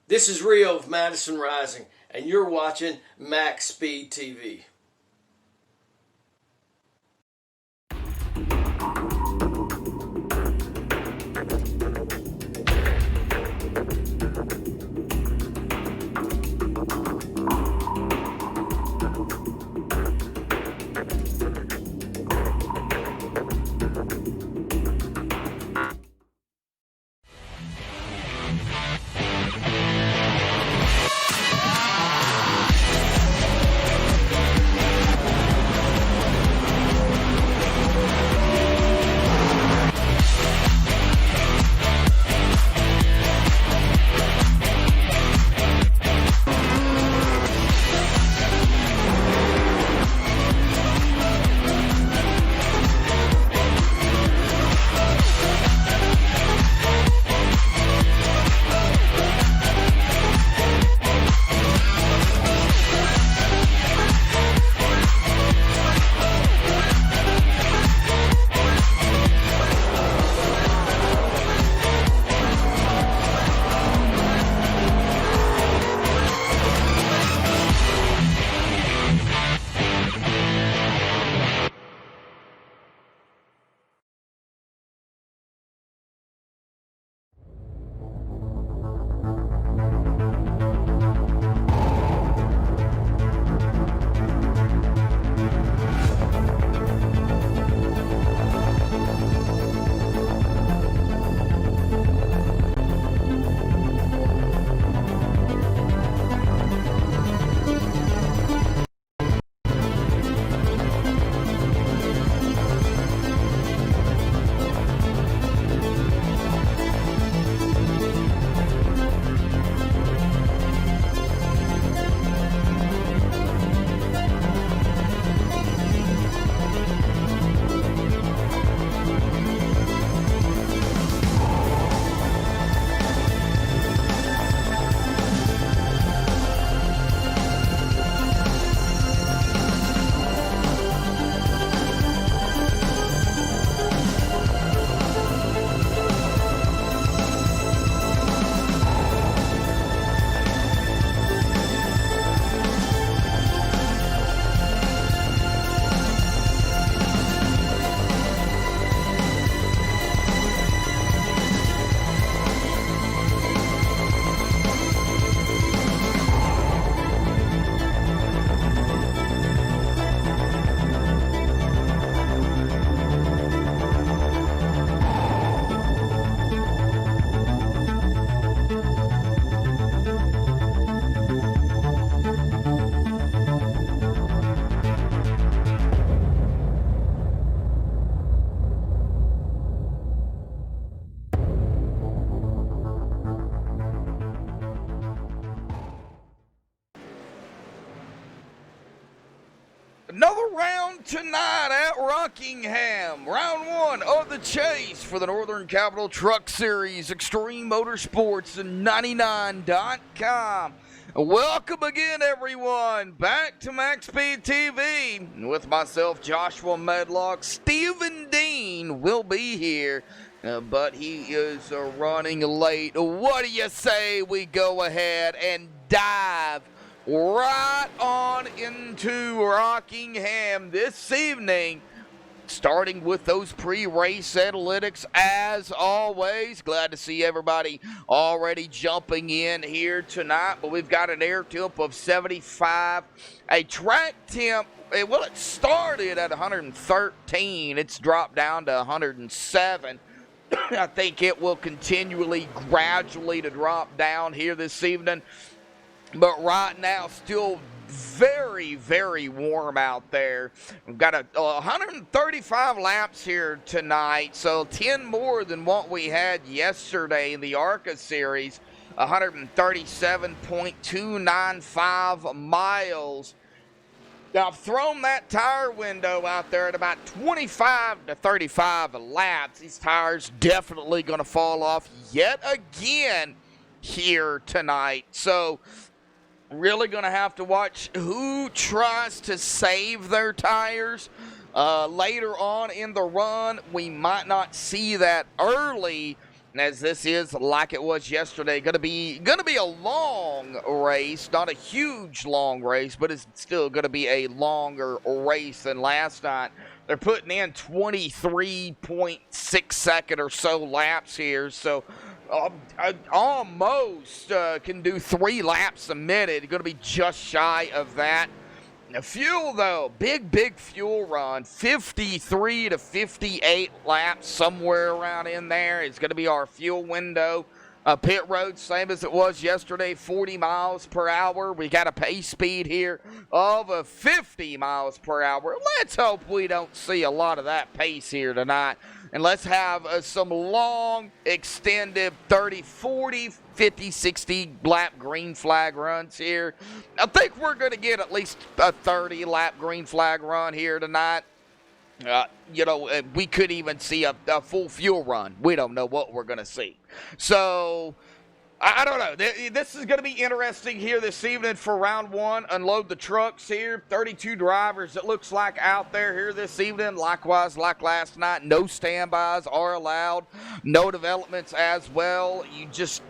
This is Rio of Madison Rising, and you're watching MaxSpeedTV. Another round tonight at Rockingham. Round one of the chase for the Northern Capital Truck Series, Extreme Motorsports and 99.com. Welcome again, everyone, back to MaxSpeedTV with myself, Joshua Medlock. Stephen Dean will be here, but he is running late. What do you say we go ahead and dive right on into Rockingham this evening, starting with those pre-race analytics as always. Glad to see everybody already jumping in here tonight, but we've got an air temp of 75, a track temp, well, it started at 113, it's dropped down to 107. I think it will continually, gradually to drop down here this evening. But right now, still very, very warm out there. We've got 135 laps here tonight, so 10 more than what we had yesterday in the ARCA series. 137.295 miles. Now, I've thrown that tire window out there at about 25 to 35 laps. These tires definitely going to fall off yet again here tonight. So, really going to have to watch who tries to save their tires later on in the run. We might not see that early as this is, like it was yesterday, gonna be a long race. Not a huge long race, but it's still gonna be a longer race than last night. They're putting in 23.6 second or so laps here, so almost can do 3 laps a minute. Going to be just shy of that. Now, fuel, though, big fuel run, 53 to 58 laps, somewhere around in there is going to be our fuel window. Pit road, same as it was yesterday, 40 miles per hour. We got a pace speed here of 50 miles per hour. Let's hope we don't see a lot of that pace here tonight. And let's have some long, extended 30, 40, 50, 60 lap green flag runs here. I think we're going to get at least a 30 lap green flag run here tonight. We could even see a full fuel run. We don't know what we're going to see. So, I don't know. This is going to be interesting here this evening for round 1. Unload the trucks here. 32 drivers, it looks like, out there here this evening. Likewise, like last night, no standbys are allowed. No developments as well.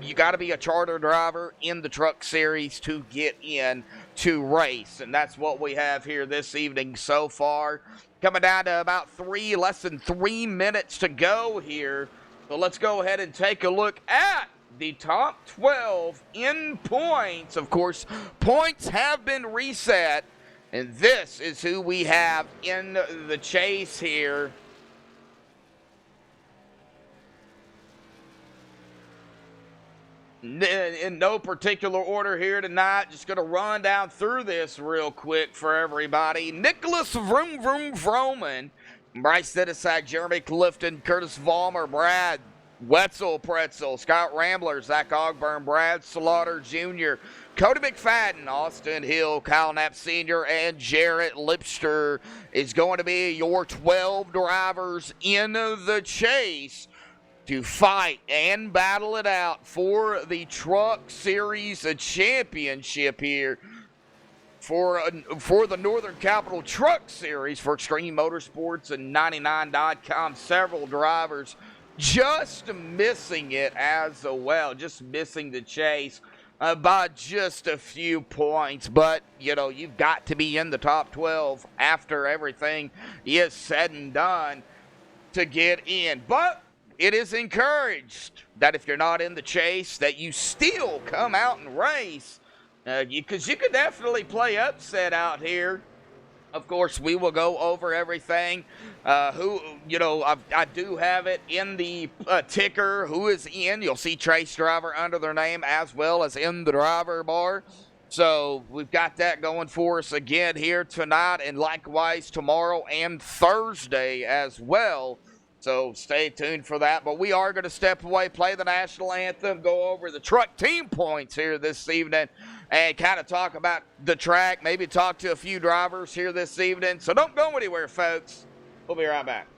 You got to be a charter driver in the truck series to get in to race. And that's what we have here this evening so far. Coming down to about less than 3 minutes to go here. So let's go ahead and take a look at the top 12 in points. Of course, points have been reset, and this is who we have in the chase here. In no particular order here tonight. Just going to run down through this real quick for everybody. Nicholas Vroom Vroom Vroman, Bryce Sidiside, Jeremy Clifton, Curtis Vollmer, Brad Wetzel Pretzel, Scott Rambler, Zach Ogburn, Brad Slaughter Jr., Cody McFadden, Austin Hill, Kyle Knapp Sr., and Jarrett Lipster is going to be your 12 drivers in the chase to fight and battle it out for the Truck Series Championship here for the Northern Capital Truck Series for Extreme Motorsports and 99.com. Several drivers just missing it as well, just missing the chase by just a few points. But, you've got to be in the top 12 after everything is said and done to get in. But it is encouraged that if you're not in the chase, that you still come out and race, because you could definitely play upset out here. Of course, we will go over everything. I do have it in the ticker. Who is in? You'll see Trace Driver under their name as well as in the driver bar. So we've got that going for us again here tonight, and likewise tomorrow and Thursday as well. So stay tuned for that. But we are going to step away, play the national anthem, go over the truck team points here this evening, and kind of talk about the track, maybe talk to a few drivers here this evening. So don't go anywhere, folks. We'll be right back.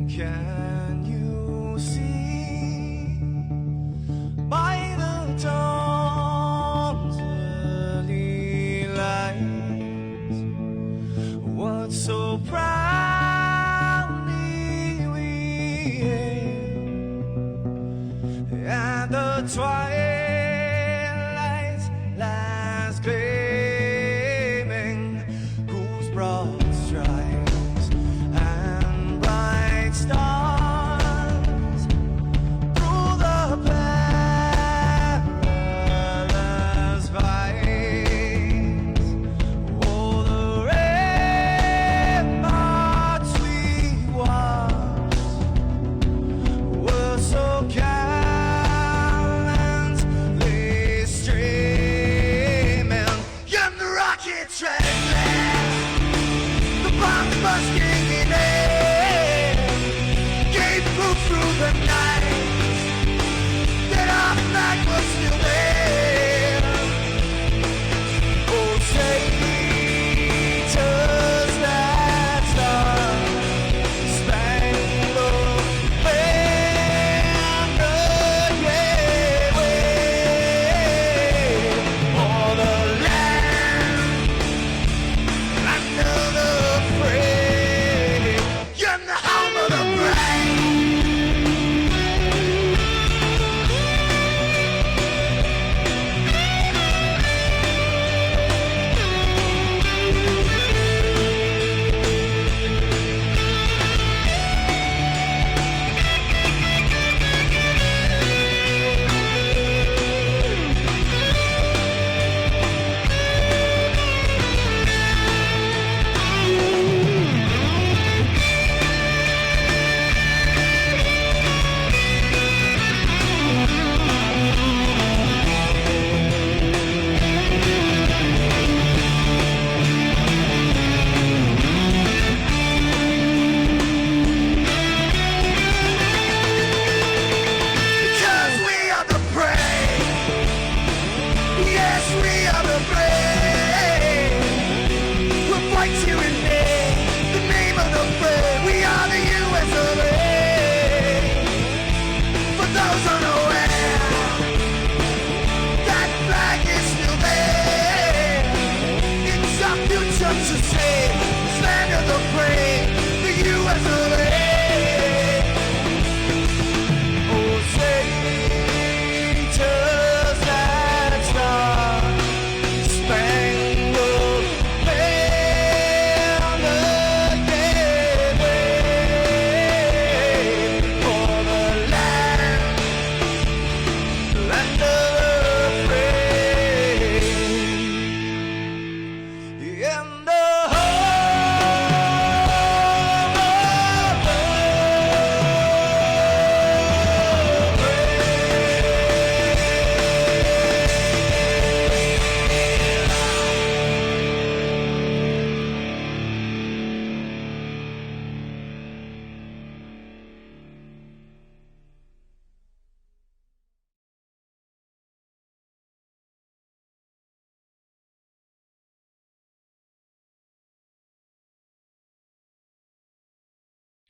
Can you see my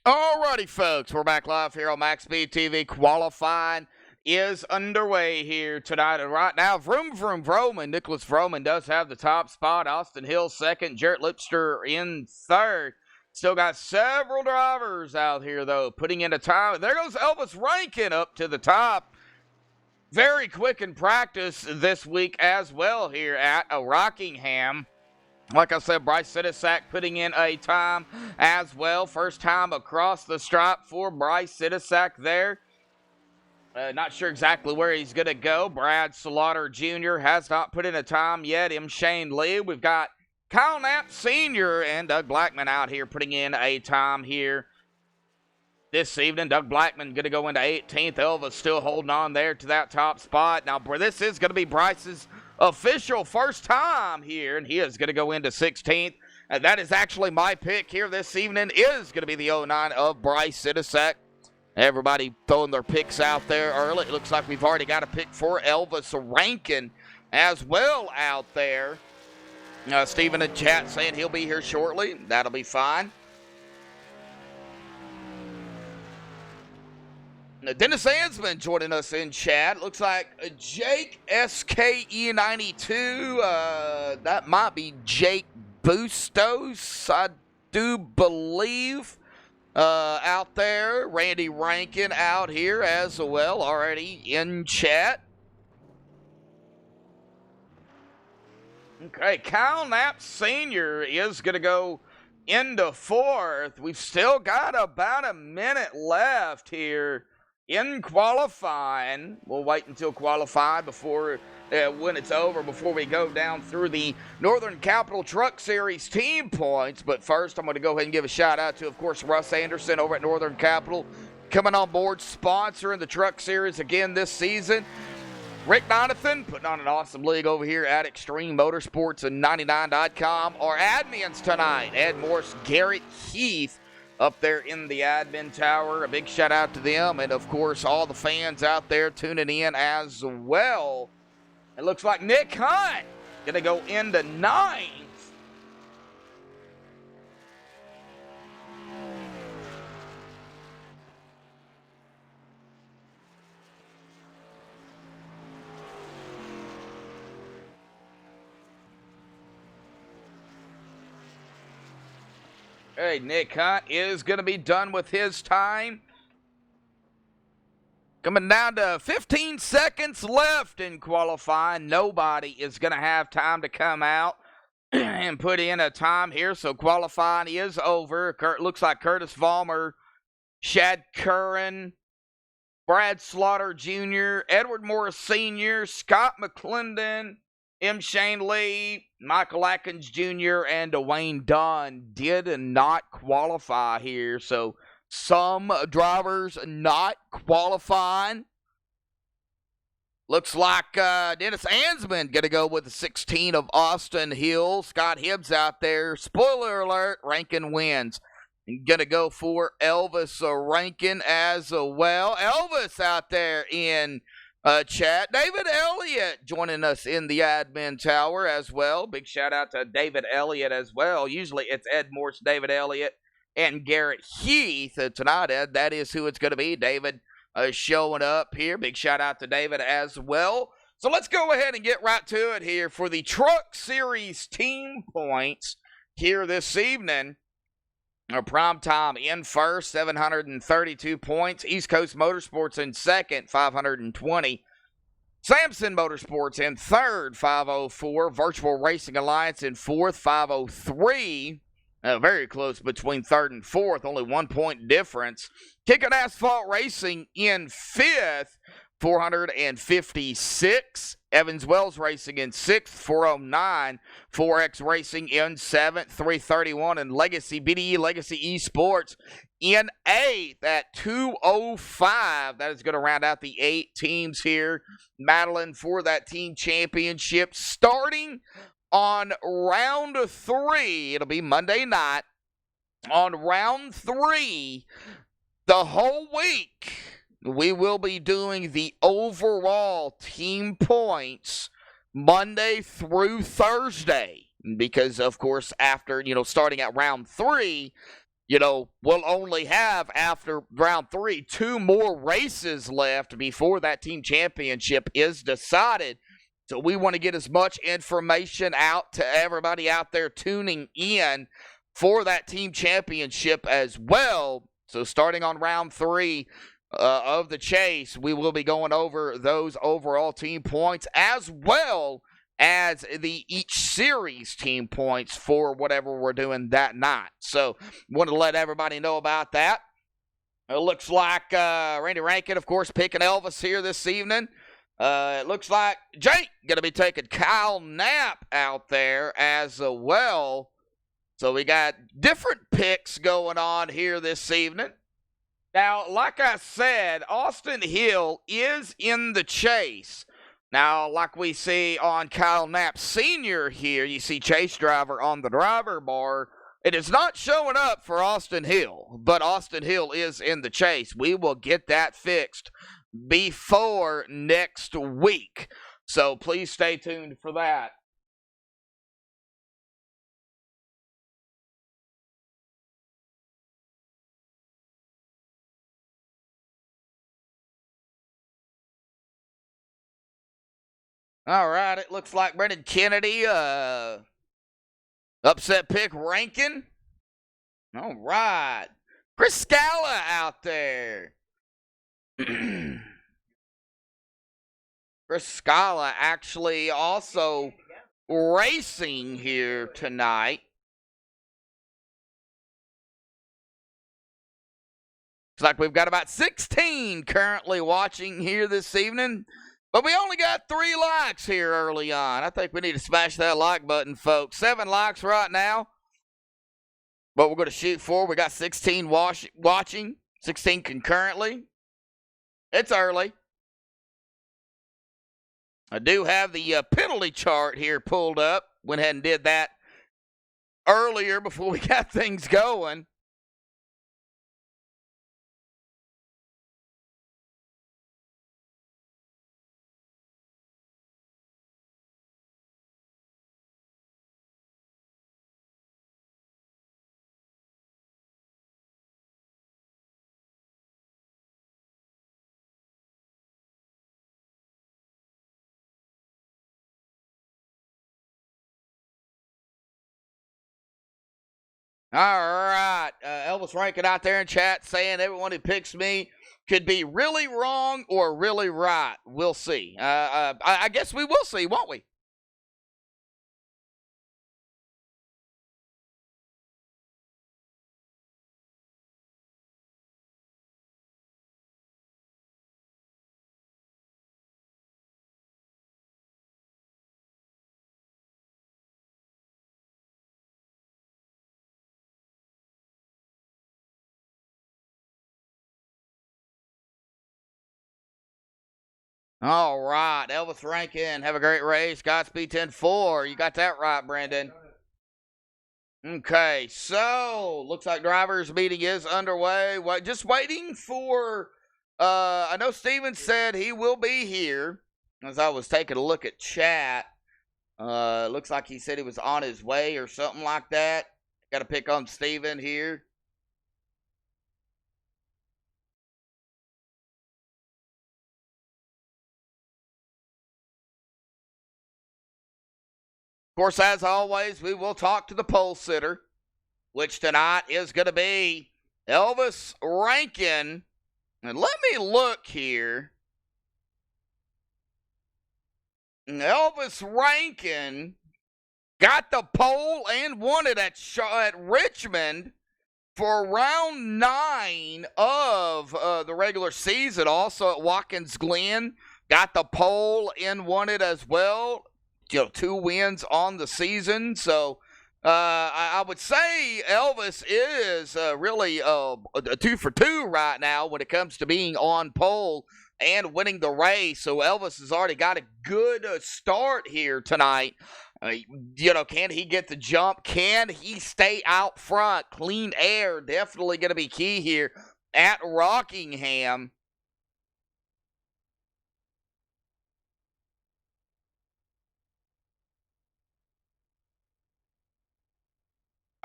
Alrighty, folks, we're back live here on MaxSpeedTV. Qualifying is underway here tonight. And right now, Vroom. Nicholas Vroman does have the top spot. Austin Hill second. Jarrett Lipster in third. Still got several drivers out here, though, putting in a time. There goes Elvis Rankin up to the top. Very quick in practice this week as well here at Rockingham. Like I said, Bryce Sidisak putting in a time as well. First time across the stripe for Bryce Sidisak there. Not sure exactly where he's going to go. Brad Slaughter Jr. has not put in a time yet. Shane Lee. We've got Kyle Knapp Sr. and Doug Blackman out here putting in a time here this evening. Doug Blackman going to go into 18th. Elvis still holding on there to that top spot. Now, this is going to be Bryce's official first time here, and he is going to go into 16th. And that is actually my pick here this evening, is going to be the 09 of Bryce Sidisak. Everybody throwing their picks out there early. It looks like we've already got a pick for Elvis Rankin as well out there. Steven in chat saying he'll be here shortly. That'll be fine. Dennis Ansman joining us in chat. Looks like Jake SKE92. That might be Jake Bustos, I do believe, out there. Randy Rankin out here as well, already in chat. Okay, Kyle Knapp Sr. is going to go into fourth. We've still got about a minute left here in qualifying. We'll wait until qualifying before when it's over, before we go down through the Northern Capital Truck Series team points. But first, I'm going to go ahead and give a shout out to, of course, Russ Anderson over at Northern Capital, coming on board, sponsoring the Truck Series again this season. Rick Donathan putting on an awesome league over here at Extreme Motorsports and 99.com. Our admins tonight, Ed Morse, Garrett Heath, up there in the admin tower. A big shout out to them, and of course all the fans out there tuning in as well. It looks like Nick Hunt gonna go into 9th. Hey, Nick Hunt is going to be done with his time. Coming down to 15 seconds left in qualifying. Nobody is going to have time to come out and put in a time here. So qualifying is over. Looks like Curtis Vollmer, Shad Curran, Brad Slaughter Jr., Edward Morris Sr., Scott McClendon, Shane Lee, Michael Atkins Jr., and Dwayne Dunn did not qualify here. So some drivers not qualifying. Looks like Dennis Ansman going to go with the 16 of Austin Hill. Scott Hibbs out there. Spoiler alert, Rankin wins. Going to go for Elvis Rankin as well. Elvis out there in chat. David Elliott joining us in the admin tower as well. Big shout out to David Elliott as well. Usually it's Ed Morse, David Elliott, and Garrett Heath. Tonight, Ed, that is who it's going to be. David showing up here. Big shout out to David as well. So let's go ahead and get right to it here for the Truck Series team points here this evening. Our prime time in first, 732 points. East Coast Motorsports in second, 520. Samson Motorsports in third, 504. Virtual Racing Alliance in fourth, 503. Very close between third and fourth, only 1 point difference. Kick-It Asphalt Racing in fifth, 456. Evans Wells Racing in 6th, 409. 4X Racing in 7th, 331. And Legacy BDE Legacy Esports in 8th at 205. That is going to round out the 8 teams here. Madeline for that team championship starting on round 3. It'll be Monday night. On round 3, the whole week, we will be doing the overall team points Monday through Thursday. Because, of course, after, starting at round 3, we'll only have, after round 3, 2 more races left before that team championship is decided. So we want to get as much information out to everybody out there tuning in for that team championship as well. So starting on round 3 of the chase, we will be going over those overall team points as well as the each series team points for whatever we're doing that night. So want to let everybody know about that. It looks like Randy Rankin, of course, picking Elvis here this evening. It looks like Jake going to be taking Kyle Knapp out there as well. So we got different picks going on here this evening. Now, like I said, Austin Hill is in the chase. Now, like we see on Kyle Knapp Sr. here, you see chase driver on the driver bar. It is not showing up for Austin Hill, but Austin Hill is in the chase. We will get that fixed before next week. So please stay tuned for that. All right, it looks like Brendan Kennedy upset pick Rankin. All right. Chris Scala out there. Chris Scala actually also racing here tonight. Looks like we've got about 16 currently watching here this evening. But we only got 3 likes here early on. I think we need to smash that like button, folks. 7 likes right now. But we're going to shoot for. We got 16 watching, 16 concurrently. It's early. I do have the penalty chart here pulled up. Went ahead and did that earlier before we got things going. All right. Elvis Rankin out there in chat saying everyone who picks me could be really wrong or really right. We'll see. I guess we will see, won't we? All right. Elvis Rankin, have a great race. Godspeed 10-4. You got that right, Brandon. Okay, so looks like drivers' meeting is underway. Just waiting for, I know Steven said he will be here. As I was taking a look at chat, looks like he said he was on his way or something like that. Got to pick on Steven here. Of course, as always, we will talk to the pole sitter, which tonight is going to be Elvis Rankin. And let me look here. Elvis Rankin got the pole and won it at Richmond for round 9 of the regular season. Also at Watkins Glen, got the pole and won it as well. 2 wins on the season. So I would say Elvis is really a 2 for 2 right now when it comes to being on pole and winning the race. So Elvis has already got a good start here tonight. Can he get the jump? Can he stay out front? Clean air definitely going to be key here at Rockingham.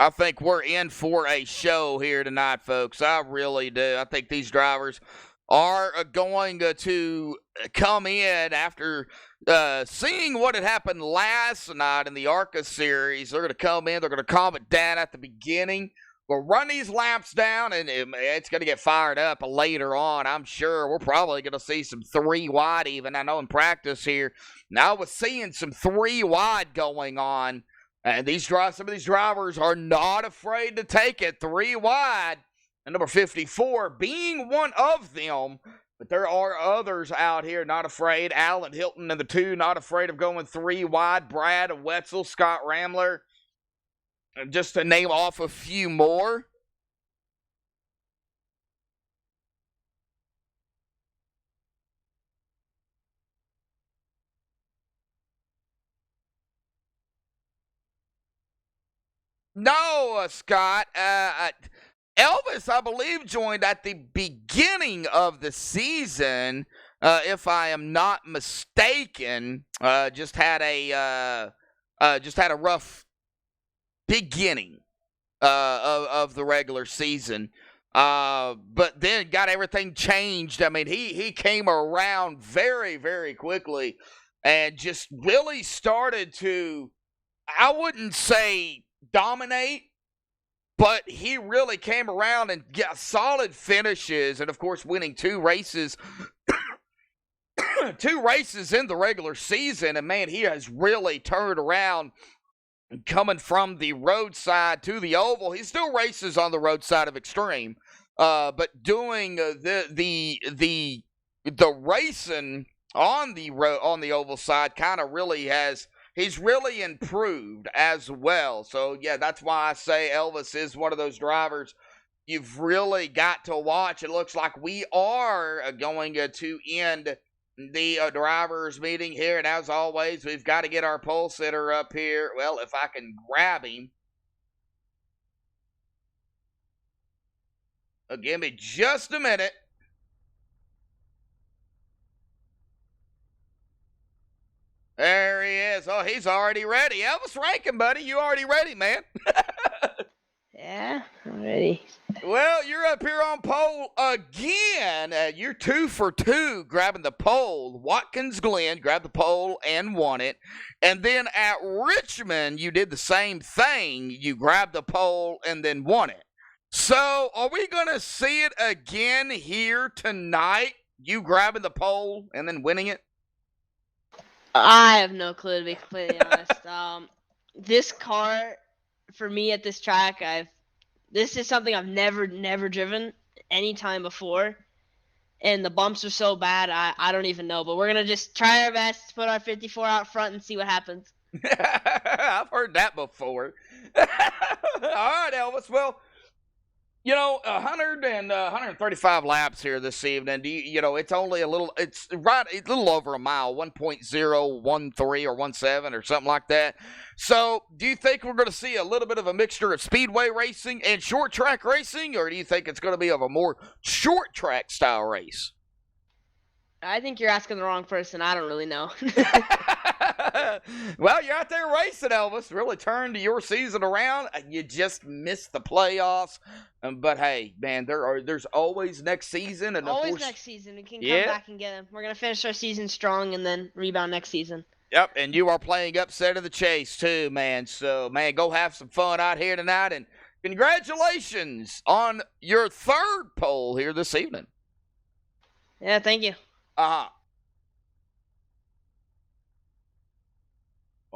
I think we're in for a show here tonight, folks. I really do. I think these drivers are going to come in after seeing what had happened last night in the ARCA series. They're going to come in. They're going to calm it down at the beginning. We'll run these laps down, and it's going to get fired up later on, I'm sure. We're probably going to see some 3 wide even. I know in practice here, now I was seeing some 3 wide going on. And some of these drivers are not afraid to take it 3 wide. And number 54 being one of them. But there are others out here not afraid. Alan Hilton and the 2 not afraid of going 3 wide. Brad Wetzel, Scott Ramler. And just to name off a few more. No, Scott. Elvis, I believe, joined at the beginning of the season, if I am not mistaken. Just had a rough beginning of the regular season, but then got everything changed. I mean, he came around very, very quickly, and just really started to, I wouldn't say dominate, but he really came around and got solid finishes, and of course winning 2 races 2 races in the regular season. And man, he has really turned around, coming from the roadside to the oval. He still races on the roadside of Extreme, but doing the racing on the oval side kind of really has. He's really improved as well. So, yeah, that's why I say Elvis is one of those drivers you've really got to watch. It looks like we are going to end the drivers meeting here. And as always, we've got to get our pole sitter up here. Well, if I can grab him. Give me just a minute. There he is. Oh, he's already ready. Elvis Rankin, buddy, you already ready, man? Yeah, I'm ready. Well, you're up here on pole again. You're 2 for 2 grabbing the pole. Watkins Glen grabbed the pole and won it. And then at Richmond, you did the same thing. You grabbed the pole and then won it. So are we going to see it again here tonight? You grabbing the pole and then winning it? I have no clue, to be completely honest. This car, for me at this track, this is something I've never driven any time before, and the bumps are so bad, I don't even know. But we're gonna just try our best to put our 54 out front and see what happens. I've heard that before. All right, Elvis. Well, 135 laps here this evening. It's only it's a little over a mile, 1.013 or 17 or something like that. So do you think we're going to see a little bit of a mixture of speedway racing and short track racing, or do you think it's going to be of a more short track style race? I think you're asking the wrong person. I don't really know. Well, you're out there racing, Elvis. Really turned your season around. You just missed the playoffs. But hey, man, there's always next season, and always of course, next season we can come back and get them. We're gonna finish our season strong and then rebound next season. Yep, and you are playing Upset of the Chase too, man. So, man, go have some fun out here tonight, and congratulations on your 3rd pole here this evening. Yeah, thank you. Well,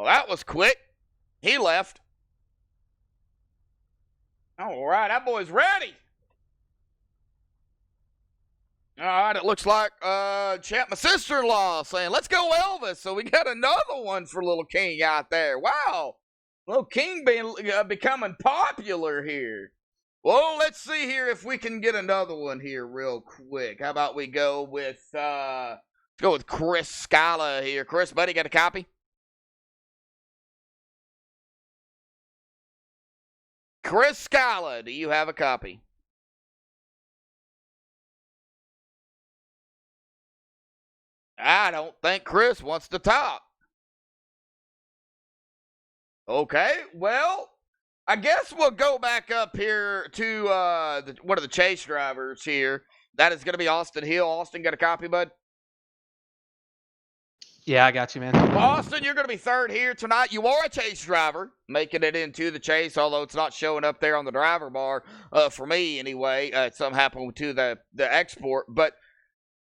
that was quick. He left. All right, that boy's ready. All right, it looks like my sister-in-law saying, let's go Elvis. So we got another one for little King out there. Wow. Little King becoming popular here. Well, let's see here if we can get another one here real quick. How about we go with Chris Scala here. Chris, buddy, got a copy? Chris Scala, do you have a copy? I don't think Chris wants to talk. Okay, well, I guess we'll go back up here to one of the chase drivers here. That is going to be Austin Hill. Austin, got a copy, bud? Yeah, I got you, man. Well, Austin, you're going to be third here tonight. You are a chase driver, making it into the chase, although it's not showing up there on the driver bar for me anyway. Something happened to the export. But,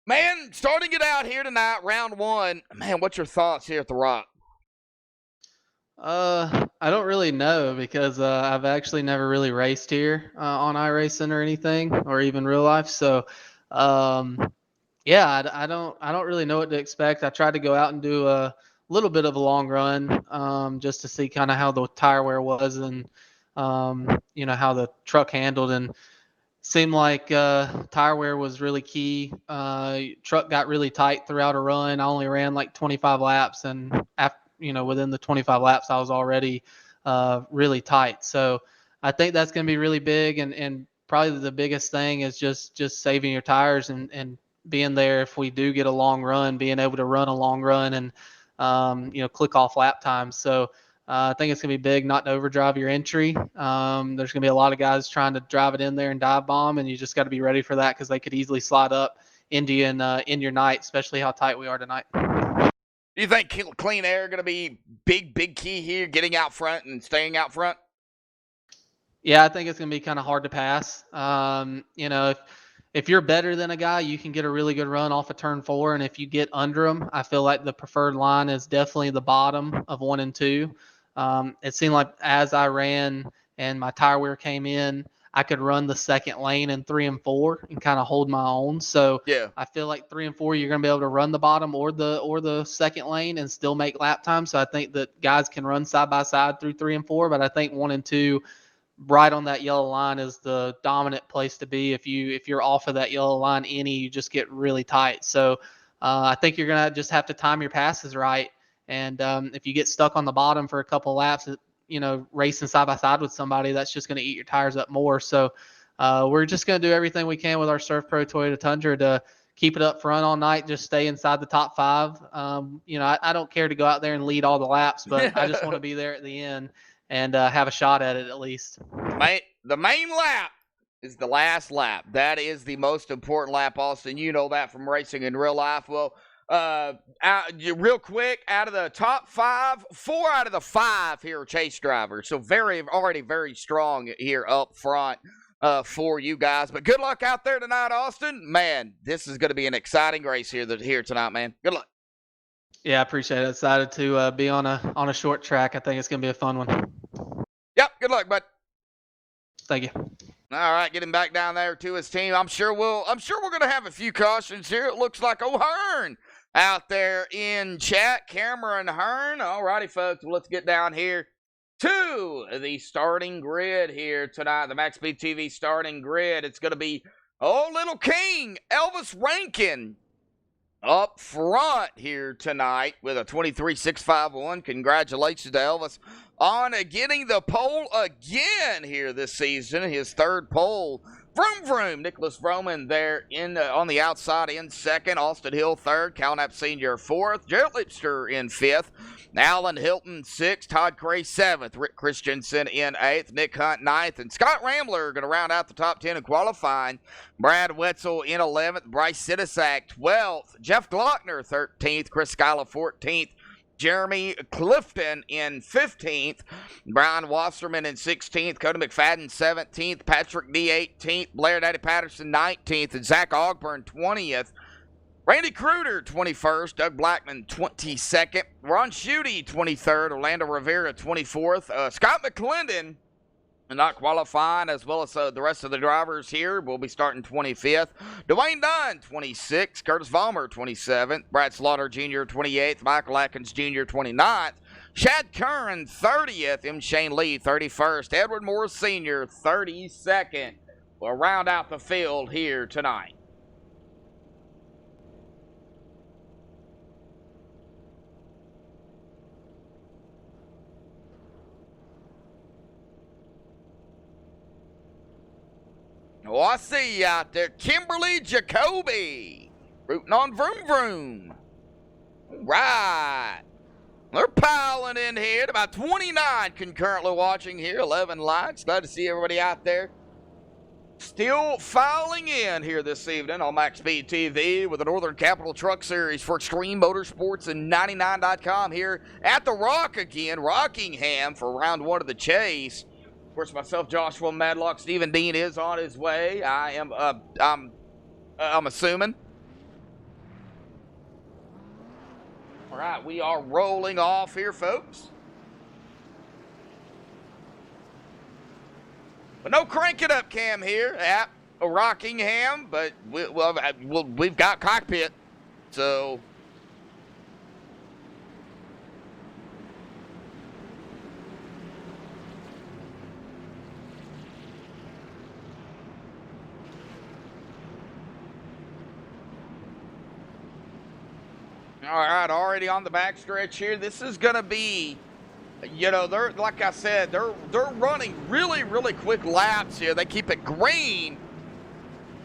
man, starting it out here tonight, round one, man, what's your thoughts here at the Rock? I don't really know because I've actually never really raced here on iRacing or anything, or even real life. So, yeah, I don't really know what to expect. I tried to go out and do a little bit of a long run, just to see kind of how the tire wear was and how the truck handled, and seemed like tire wear was really key. Truck got really tight throughout a run. I only ran like 25 laps, and after within the 25 laps, I was already really tight. So I think that's going to be really big, and probably the biggest thing is just saving your tires and being there if we do get a long run, being able to run a long run and click off lap times. So I think it's going to be big not to overdrive your entry. There's going to be a lot of guys trying to drive it in there and dive bomb, and you just got to be ready for that because they could easily slide up into you and in your night, especially how tight we are tonight. Do you think clean air going to be big key here, getting out front and staying out front? Yeah, I think it's going to be kind of hard to pass. If you're better than a guy, you can get a really good run off of turn 4. And if you get under them, I feel like the preferred line is definitely the bottom of 1 and 2. It seemed like as I ran and my tire wear came in, I could run the second lane in 3 and 4 and kind of hold my own. So yeah, I feel like 3 and 4, you're going to be able to run the bottom or the second lane and still make lap time. So I think that guys can run side by side through 3 and 4, but I think 1 and 2, right on that yellow line, is the dominant place to be. If you're off of that yellow line you just get really tight. So I think you're going to just have to time your passes right. And if you get stuck on the bottom for a couple of laps, racing side by side with somebody, that's just going to eat your tires up more. So we're just going to do everything we can with our Surf Pro Toyota Tundra to keep it up front all night, just stay inside the top 5. I don't care to go out there and lead all the laps, but I just want to be there at the end and have a shot at it at least. The main lap is the last lap. That is the most important lap, Austin. You know that from racing in real life. Well, real quick, out of the top 5, 4 out of the 5 here are chase drivers. So already very strong here up front for you guys. But good luck out there tonight, Austin. Man, this is going to be an exciting race here tonight, man. Good luck. Yeah, I appreciate it. Excited to be on a short track. I think it's going to be a fun one. Yep, good luck, bud. Thank you. All right, getting back down there to his team. I'm sure we're going to have a few cautions here. It looks like O'Hearn out there in chat. Cameron Hearn. All righty, folks. Well, let's get down here to the starting grid here tonight. The MaxSpeedTV starting grid. It's going to be Little King, Elvis Rankin, up front here tonight with a 23.651. Congratulations to Elvis on getting the pole again here this season. His third pole. Vroom. Nicholas Vroman there on the outside in second. Austin Hill third. Calnap Sr. fourth. Gerald Lipster in fifth. Alan Hilton sixth. Todd Cray seventh. Rick Christensen in eighth. Nick Hunt ninth. And Scott Rambler going to round out the top 10 in qualifying. Brad Wetzel in 11th. Bryce Sidisak 12th. Jeff Glockner 13th. Chris Skyla 14th. Jeremy Clifton in 15th, Brian Wasserman in 16th, Cody McFadden 17th, Patrick D 18th, Blair Daddy Patterson 19th, and Zach Ogburn 20th. Randy Kruder 21st, Doug Blackman 22nd, Ron Schutte 23rd, Orlando Rivera 24th, Scott McClendon not qualifying, as well as the rest of the drivers here. We'll be starting 25th. Dwayne Dunn, 26th. Curtis Vollmer, 27th. Brad Slaughter Jr., 28th. Michael Atkins Jr., 29th. Shad Curran, 30th. M. Shane Lee, 31st. Edward Morris Sr., 32nd. We'll round out the field here tonight. Oh, I see you out there. Kimberly Jacoby. Rooting on Vroom. Right. They're piling in here. About 29 concurrently watching here. 11 likes. Glad to see everybody out there still filing in here this evening on MaxSpeedTV with the Northern Capital Truck Series for Extreme Motorsports and 99.com here at the Rock again, Rockingham, for round one of the chase. Of course, myself, Joshua Madlock, Stephen Dean is on his way. I'm assuming. All right, we are rolling off here, folks. But no crank it up cam here at Rockingham, but we've got cockpit, so all right, already on the backstretch here. This is gonna be, you know, they're, like I said, they're running really, really quick laps here. They keep it green.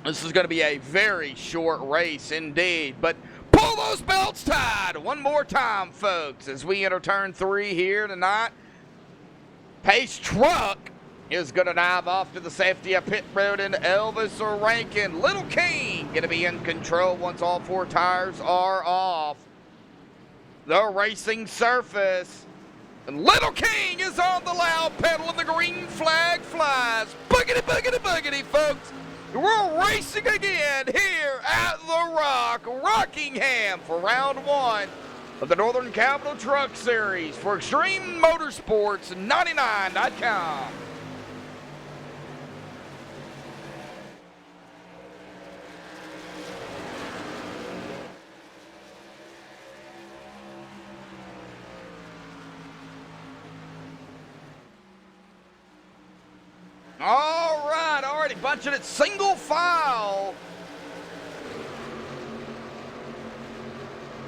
This is going to be a very short race indeed. But pull those belts tied one more time, folks, as we enter turn 3 here tonight. Pace Truck is going to dive off to the safety of pit road into Elvis or Rankin. Little King going to be in control once all 4 tires are off the racing surface. And Little King is on the loud pedal and the green flag flies. Boogity, boogity, boogity, folks. We're racing again here at the Rock, Rockingham, for round 1 of the Northern Capital Truck Series for Extreme Motorsports 99.com. All right, already bunching it single file.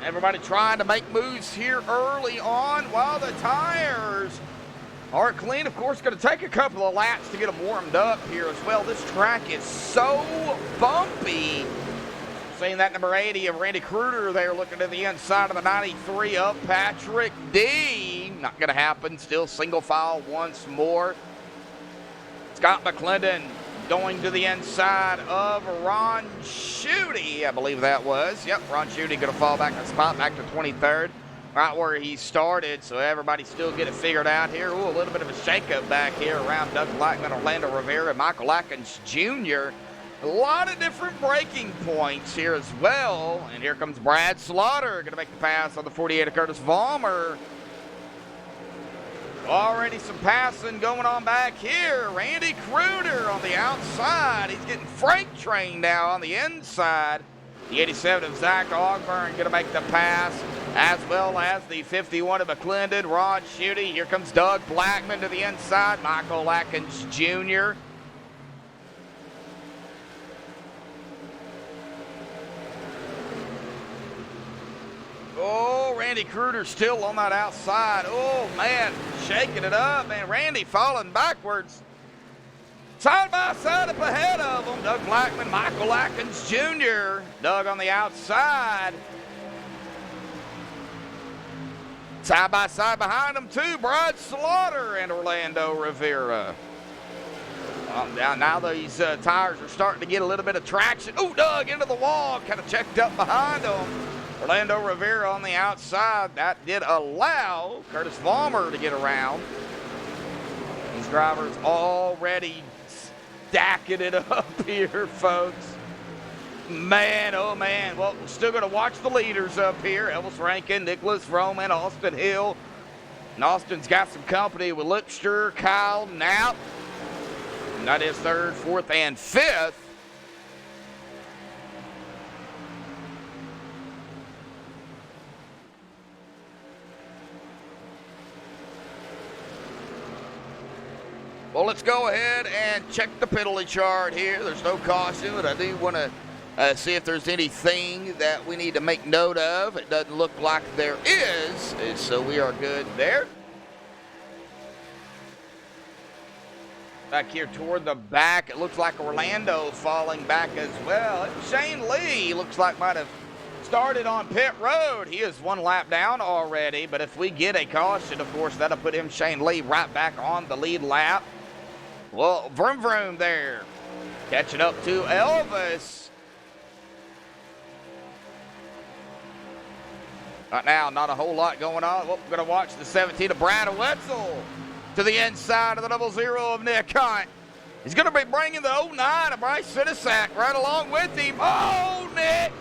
Everybody trying to make moves here early on while the tires are clean. Of course, going to take a couple of laps to get them warmed up here as well. This track is so bumpy. Seeing that number 80 of Randy Kruder there looking to the inside of the 93 of Patrick D. Not going to happen. Still single file once more. Scott McClendon going to the inside of Ron Schutte, I believe that was. Yep, Ron Schutte going to fall back a spot, back to 23rd, right where he started. So everybody still get it figured out here. Ooh, a little bit of a shakeup back here around Doug Blackman, Orlando Rivera, and Michael Atkins Jr. A lot of different braking points here as well. And here comes Brad Slaughter, going to make the pass on the 48 of Curtis Vollmer. Already some passing going on back here. Randy Kruder on the outside. He's getting freight trained now on the inside. The 87 of Zach Ogburn going to make the pass, as well as the 51 of McClendon, Ron Schutte. Here comes Doug Blackman to the inside. Michael Atkins Jr. Oh, Randy Kruder still on that outside. Oh, man, shaking it up. Man, Randy falling backwards. Side by side up ahead of them. Doug Blackman, Michael Atkins Jr. Doug on the outside. Side by side behind them, too, Brad Slaughter and Orlando Rivera. Now these tires are starting to get a little bit of traction. Oh, Doug into the wall, kind of checked up behind them. Orlando Rivera on the outside. That did allow Curtis Vollmer to get around. These drivers already stacking it up here, folks. Man, oh man. Well, we're still going to watch the leaders up here. Elvis Rankin, Nicholas Roman, Austin Hill. And Austin's got some company with Lipster, Kyle Knapp. And that is 3rd, 4th, and 5th. Well, let's go ahead and check the penalty chart here. There's no caution, but I do want to see if there's anything that we need to make note of. It doesn't look like there is, so we are good there. Back here toward the back, it looks like Orlando falling back as well. Shane Lee looks like might have started on pit road. He is 1 lap down already, but if we get a caution, of course, that'll put him, Shane Lee, right back on the lead lap. Well, vroom vroom there. Catching up to Elvis. Right now, not a whole lot going on. Well, we're going to watch the 17 of Brad Wetzel to the inside of the 00 of Nick Hunt. He's going to be bringing the 09 of Bryce Sinisak right along with him. Oh, Nick!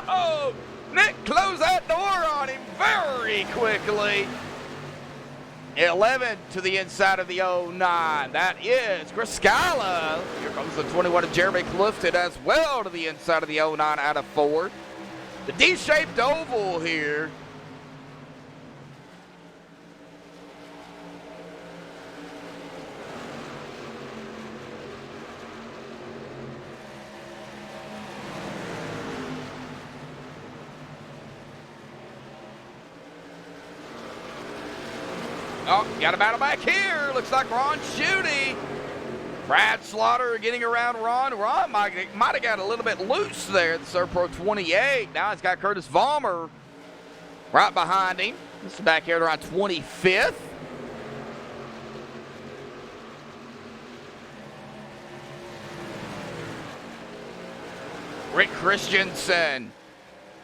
Oh, Nick closed that door on him very quickly. 11 to the inside of the 09. That is Chris Scala. Here comes the 21 of Jeremy Clifton as well to the inside of the 09 out of 4. The D-shaped oval here. Oh, got a battle back here. Looks like Ron Schutte. Brad Slaughter getting around Ron. Ron might have got a little bit loose there. The Serpro 28. Now he's got Curtis Vollmer right behind him. This is back here at around 25th. Rick Christensen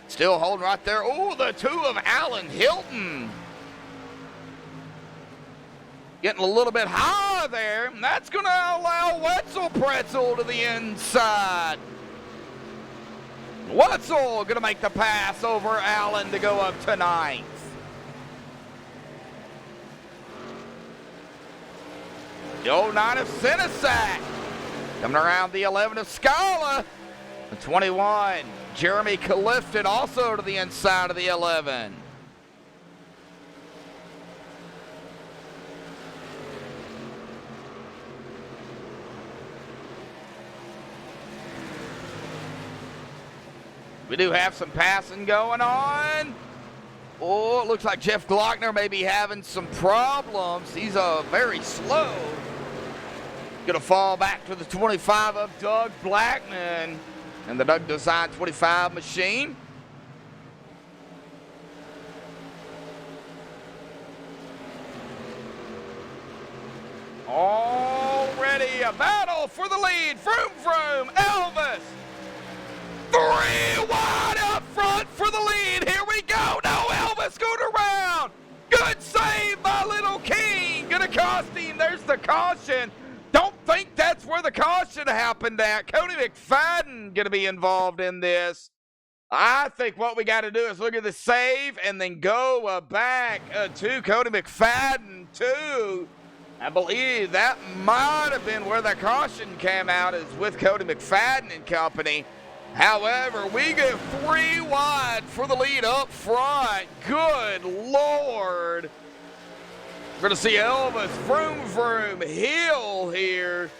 still holding right there. Oh, the 2 of Alan Hilton. Getting a little bit high there. And that's going to allow Wetzel Pretzel to the inside. Wetzel going to make the pass over Allen to go up to 9th. The 09 of Sinisak. Coming around the 11 of Scala. The 21, Jeremy Clifton also to the inside of the 11. We do have some passing going on. Oh, it looks like Jeff Glockner may be having some problems. He's very slow. Gonna fall back to the 25 of Doug Blackman and the Doug Design 25 machine. Already a battle for the lead. Vroom, vroom, Elvis. 3 wide up front for the lead. Here we go. No, Elvis going around. Good save by Little King. Gonna cost him. There's the caution. Don't think that's where the caution happened at. Cody McFadden gonna be involved in this. I think what we got to do is look at the save and then go back to Cody McFadden too. I believe that might have been where the caution came out, is with Cody McFadden and company. However, we go 3 wide for the lead up front. Good Lord. We're going to see Elvis Vroom Vroom Hill here.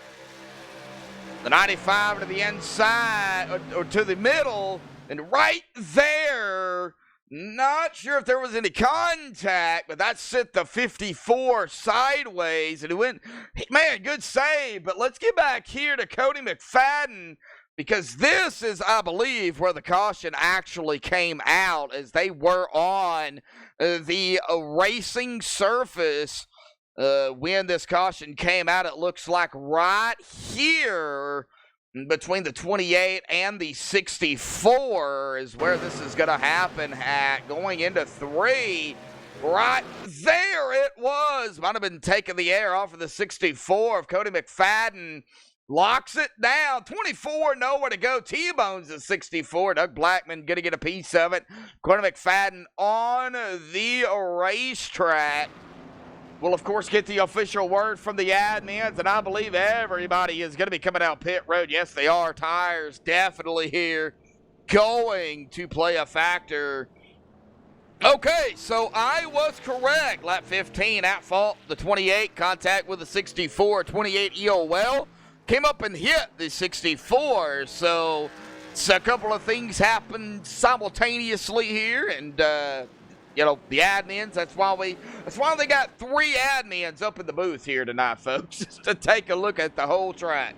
The 95 to the inside, or to the middle, and right there. Not sure if there was any contact, but that sent the 54 sideways, and it went, man, good save. But let's get back here to Cody McFadden, because this is, I believe, where the caution actually came out, as they were on the racing surface when this caution came out. It looks like right here between the 28 and the 64 is where this is going to happen at, going into 3. Right there it was. Might have been taking the air off of the 64 of Cody McFadden. Locks it down. 24, nowhere to go. T-Bones at 64. Doug Blackman going to get a piece of it. Cody McFadden on the racetrack. We'll, of course, get the official word from the admins, and I believe everybody is going to be coming out pit road. Yes, they are. Tires definitely here going to play a factor. Okay, so I was correct. Lap 15, at fault, the 28, contact with the 64. 28 EOL came up and hit the 64. So it's a couple of things happened simultaneously here, and you know, the admins, that's why they got 3 admins up in the booth here tonight, folks, just to take a look at the whole track.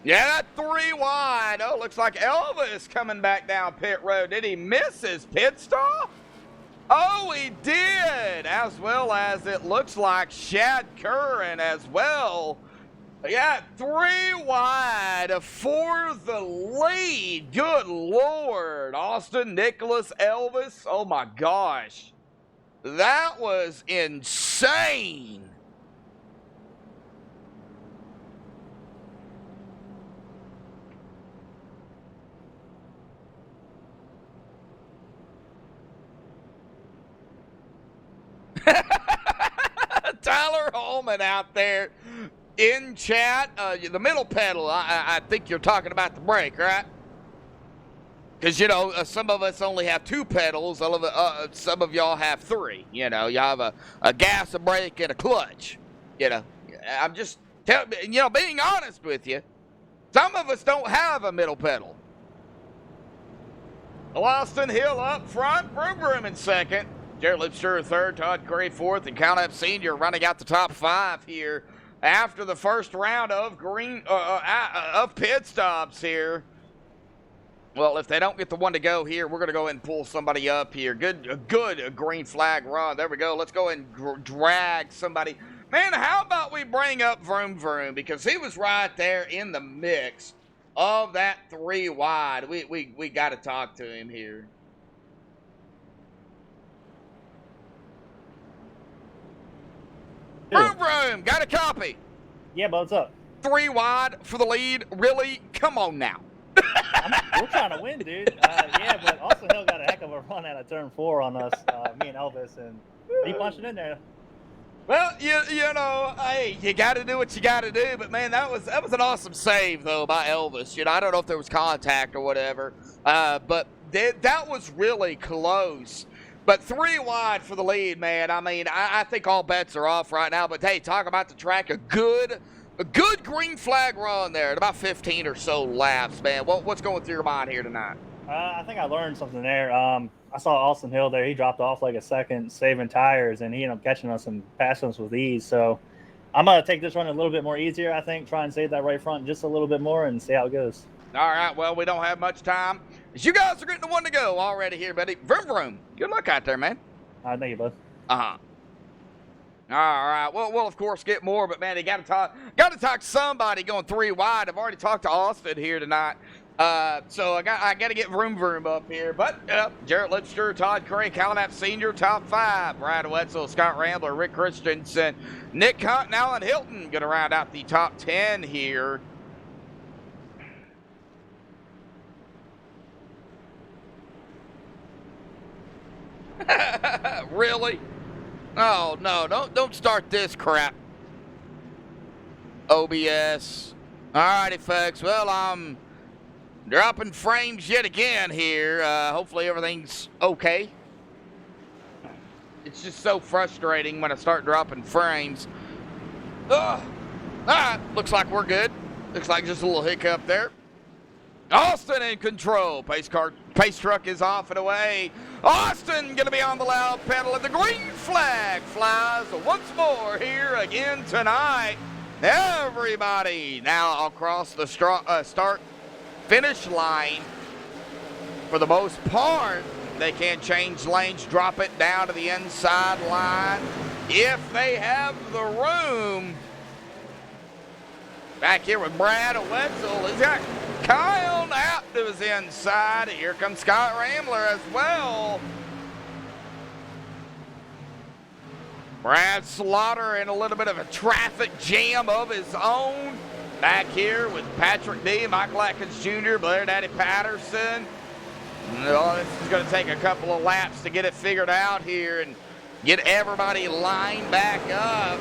Yeah, that 3 wide. Oh, looks like Elvis coming back down pit road. Did he miss his pit stop? Oh, he did, as well as it looks like Shad Curran as well. Yeah, 3 wide for the lead. Good Lord. Austin, Nicholas, Elvis. Oh, my gosh. That was insane. Tyler Holman out there in chat. The middle pedal, I think you're talking about the brake, right? Because, you know, some of us only have 2 pedals. Some of y'all have 3. You know, you have a gas, a brake, and a clutch. You know, I'm just, being honest with you. Some of us don't have a middle pedal. Austin Hill up front, Vroom in second. Jared Lipster third, Todd Curry fourth, and Calnap Sr. running out the top 5 here after the first round of pit stops here. Well, if they don't get the one to go here, we're going to go ahead and pull somebody up here. Good green flag run. There we go. Let's go ahead and drag somebody. Man, how about we bring up Vroom because he was right there in the mix of that 3 wide. We got to talk to him here. Vroom, got a copy. Yeah, but what's up? 3 wide for the lead. Really? Come on now. We're trying to win, dude. Yeah, but Austin Hill got a heck of a run out of turn 4 on us, me and Elvis, and he punched it in there. Well, you know, hey, you got to do what you got to do. But man, that was an awesome save though by Elvis. You know, I don't know if there was contact or whatever, but that was really close. But 3 wide for the lead, man. I mean, I think all bets are off right now. But hey, talk about the track, a good green flag run there at about 15 or so laps, man. What's going through your mind here tonight? I think I learned something there. I saw Austin Hill there. He dropped off like a second, saving tires, and he ended up catching us and passing us with ease. So I'm going to take this run a little bit more easier, I think. Try and save that right front just a little bit more and see how it goes. All right, well, we don't have much time. You guys are getting the one to go already here, buddy. Vroom. Good luck out there, man. All right, thank you, bud. Uh-huh. All right. Well, we'll of course get more, but man, you got to talk to somebody going 3 wide. I've already talked to Austin here tonight, so I got to get Vroom up here. But Jarrett Lipster, Todd Curry, Calnap Sr. top 5. Brad Wetzel, Scott Rambler, Rick Christensen, Nick Hunt, and Alan Hilton going to round out the top 10 here. Really? Oh, no, don't start this crap. OBS. Alrighty, folks. Well, I'm dropping frames yet again here. Hopefully everything's okay. It's just so frustrating when I start dropping frames. Ugh. Alright, looks like we're good. Looks like just a little hiccup there. Austin in control. Pace truck is off and away. Austin going to be on the loud pedal, and the green flag flies once more here again tonight. Everybody now across the start-finish line. For the most part, they can change lanes, drop it down to the inside line if they have the room. Back here with Brad Wetzel. He's got Kyle Knapp to his inside. Here comes Scott Rambler as well. Brad Slaughter in a little bit of a traffic jam of his own. Back here with Patrick D, Michael Atkins Jr., Blair Daddy Patterson. This is going to take a couple of laps to get it figured out here and get everybody lined back up.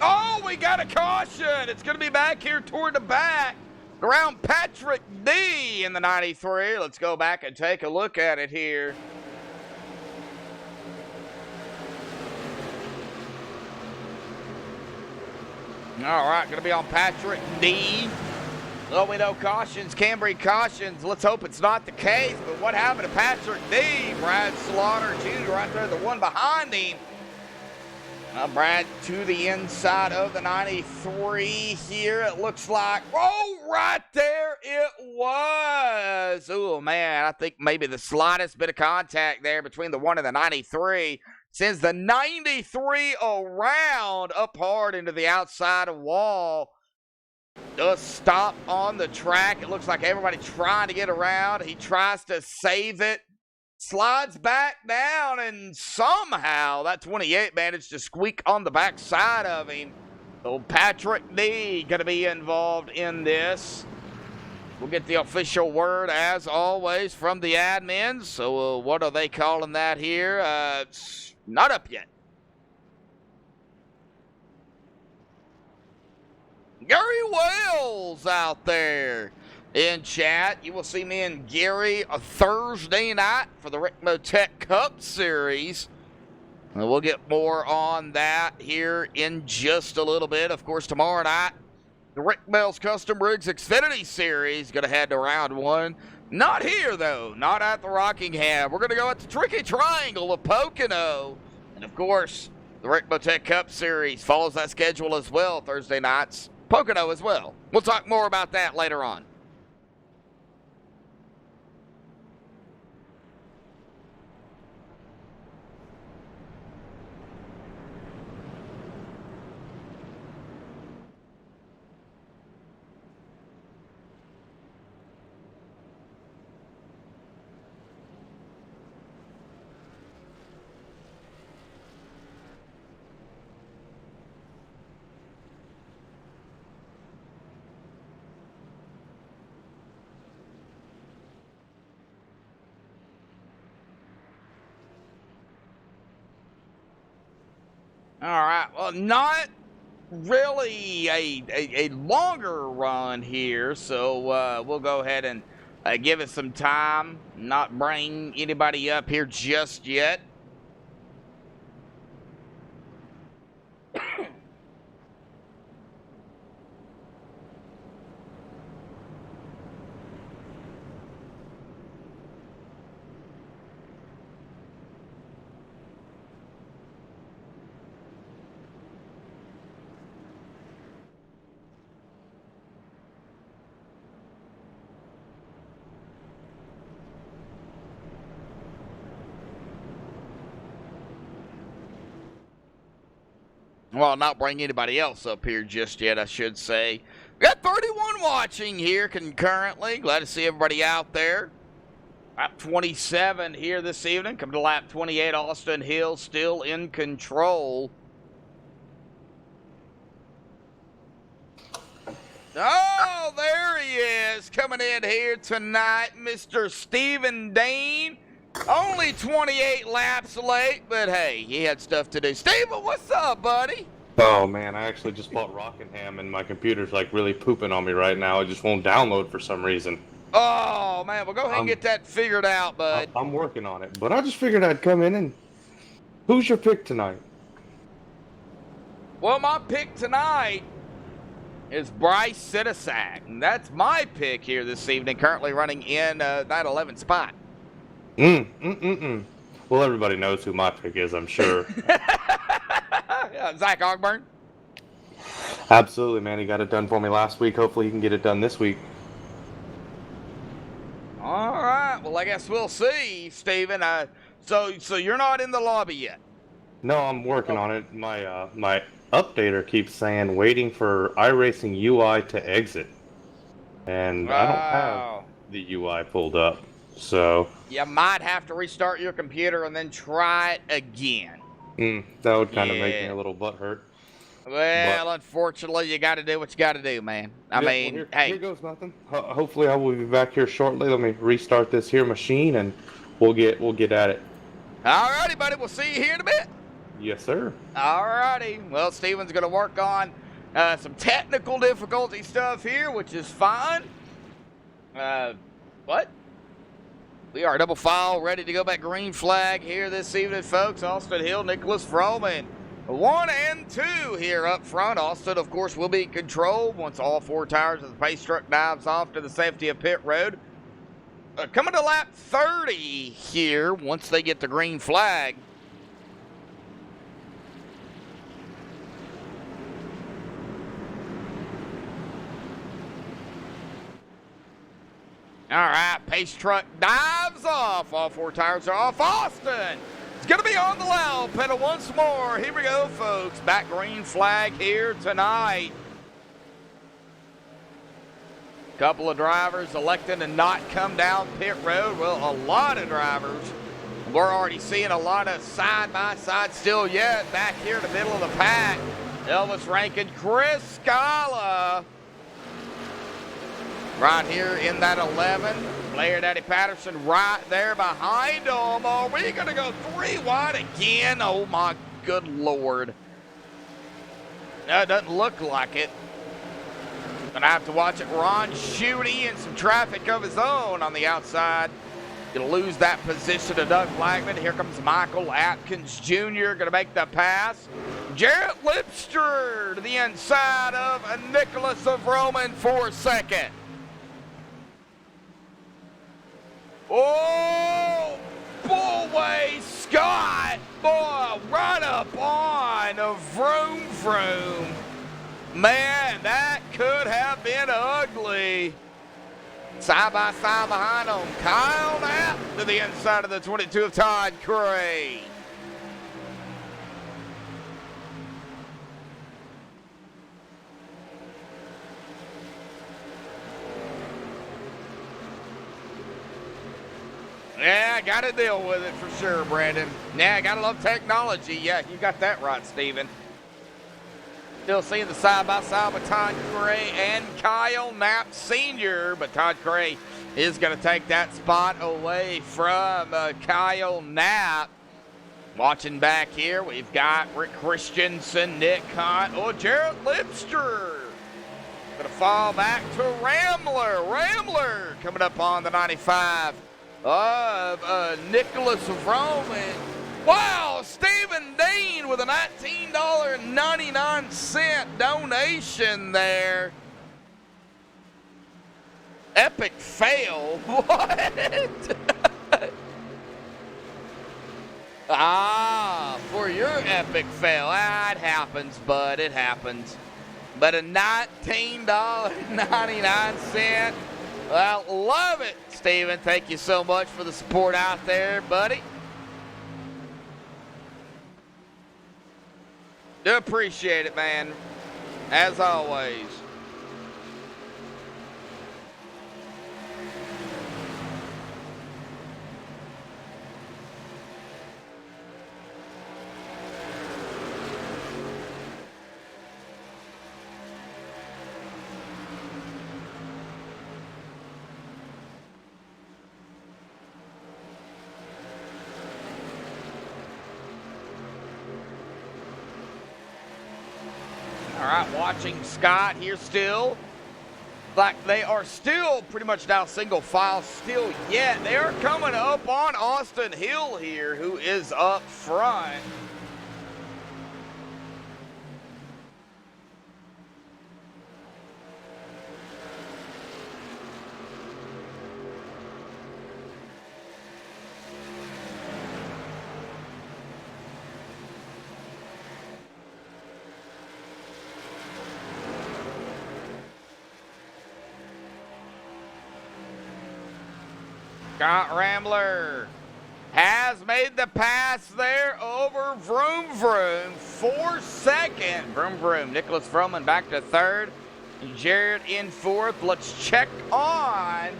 Oh, we got a caution. It's going to be back here toward the back around Patrick D in the 93. Let's go back and take a look at it here. All right, going to be on Patrick D. Well, we know cautions can bring cautions. Let's hope it's not the case. But what happened to Patrick D? Brad Slaughter Jr. right there, the one behind him. Brad to the inside of the 93 here. It looks like, oh, right there it was. Oh, man, I think maybe the slightest bit of contact there between the 1 and the 93 sends the 93 around up hard into the outside wall. Does stop on the track. It looks like everybody trying to get around. He tries to save it. Slides back down, and somehow that 28 managed to squeak on the backside of him. So Patrick D going to be involved in this. We'll get the official word, as always, from the admins. So what are they calling that here? It's not up yet. Gary Wells out there in chat. You will see me and Gary a Thursday night for the Rick Motec Cup Series. And we'll get more on that here in just a little bit. Of course, tomorrow night, the Rick Bell's Custom Rigs Xfinity Series going to head to round 1. Not here, though. Not at the Rockingham. We're going to go at the Tricky Triangle of Pocono. And, of course, the Rick Motec Cup Series follows that schedule as well, Thursday nights. Pocono as well. We'll talk more about that later on. All right, well, not really a longer run here, so we'll go ahead and give it some time, not bring anybody up here just yet. Well, not bring anybody else up here just yet, I should say. We got 31 watching here concurrently. Glad to see everybody out there. Lap 27 here this evening. Coming to lap 28, Austin Hill still in control. Oh, there he is, coming in here tonight, Mr. Stephen Dean. Only 28 laps late, but hey, he had stuff to do. Steven, what's up, buddy? Oh, man, I actually just bought Rockingham, and my computer's, like, really pooping on me right now. It just won't download for some reason. Oh, man, well, go ahead and get that figured out, bud. I'm working on it, but I just figured I'd come in and... Who's your pick tonight? Well, my pick tonight is Bryce Sitasak, and that's my pick here this evening, currently running in that 11 spot. Well, everybody knows who my pick is, I'm sure. Zach Ogburn? Absolutely, man. He got it done for me last week. Hopefully he can get it done this week. All right. Well, I guess we'll see, Steven. So you're not in the lobby yet? No, I'm working on it. My updater keeps saying waiting for iRacing UI to exit. And I don't have the UI pulled up. So you might have to restart your computer and then try it again. That would kind of make me a little butt hurt. Well, unfortunately, you got to do what you got to do, man. I mean, hey. Here goes nothing. Hopefully, I will be back here shortly. Let me restart this here machine, and we'll get at it. All righty, buddy. We'll see you here in a bit. Yes, sir. All righty. Well, Steven's going to work on some technical difficulty stuff here, which is fine. What? We are double file, ready to go back green flag here this evening, folks. Austin Hill, Nicholas Froman 1 and 2 here up front. Austin, of course, will be in control once all 4 tires of the pace truck dives off to the safety of pit road. Coming to lap 30 here once they get the green flag. All right, pace truck dives off. All 4 tires are off. Austin is going to be on the loud pedal once more. Here we go, folks. Back green flag here tonight. Couple of drivers electing to not come down pit road. Well, a lot of drivers. We're already seeing a lot of side-by-side still yet. Back here in the middle of the pack, Elvis Rankin, Chris Scala. Right here in that 11, Blair Daddy Patterson right there behind him. Are we going to go 3 wide again? Oh, my good Lord. No, it doesn't look like it. Gonna have to watch it. Ron Schutte in some traffic of his own on the outside. Gonna lose that position to Doug Flagman. Here comes Michael Atkins Jr. Gonna make the pass. Jarrett Lipster to the inside of Nicholas of Roman for second. Oh, boy, Scott. Boy, right up on a vroom vroom. Man, that could have been ugly. Side by side behind him, Kyle Knapp to the inside of the 22 of Todd Cray. Yeah, got to deal with it for sure, Brandon. Yeah, got to love technology. Yeah, you got that right, Steven. Still seeing the side-by-side with Todd Cray and Kyle Knapp Sr., but Todd Cray is going to take that spot away from Kyle Knapp. Watching back here, we've got Rick Christensen, Nick Hunt, Jarrett Lipster. Going to fall back to Rambler. Rambler coming up on the 95 of Nicholas of Roman. Wow, Stephen Dean with a $19.99 donation there. Epic fail. What? For your epic fail. It happens, bud. It happens. But a $19.99. Well, love it, Stephen. Thank you so much for the support out there, buddy. Do appreciate it, man, as always. All right, watching Scott here still. Like they are still pretty much now single file still yet. They are coming up on Austin Hill here, who is up front. Scott Rambler has made the pass there over Vroom Vroom for second. Vroom Vroom. Nicholas Froman back to third. Jared in fourth. Let's check on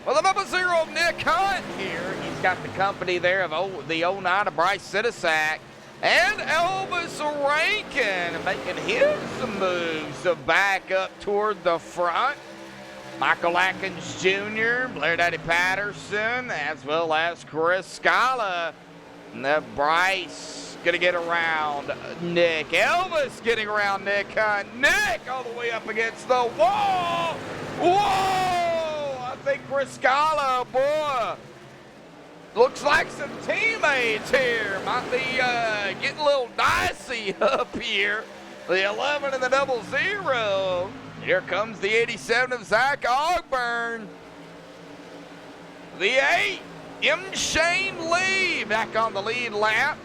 the number 0 of Nick Hunt here. He's got the company there of the 09 of Bryce Sidisak and Elvis Rankin making him some moves to back up toward the front. Michael Atkins Jr., Blair Daddy Patterson, as well as Chris Scala. And the Bryce going to get around Nick. Elvis getting around Nick Hunt. Nick all the way up against the wall. Whoa! I think Chris Scala, boy. Looks like some teammates here might be getting a little dicey up here. The 11 and the 00. Here comes the 87 of Zach Ogburn. The 8, M. Shane Lee back on the lead lap.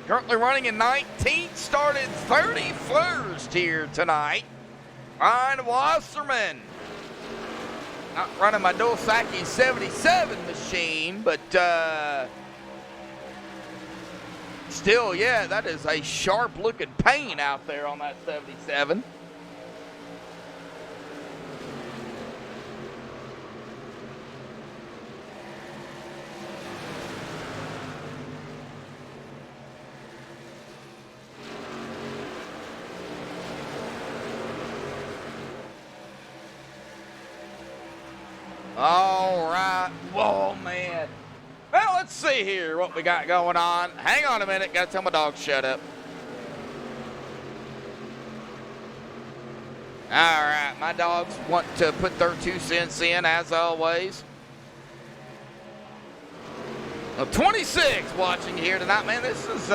Currently running in 19th, started 31st here tonight. Ryan Wasserman. Not running my Dosaki 77 machine, but still, yeah, that is a sharp-looking paint out there on that 77. All right. Whoa, man. Well, let's see here what we got going on. Hang on a minute. Got to tell my dog shut up. All right. My dogs want to put their 2 cents in, as always. Well, 26 watching here tonight. Man, this is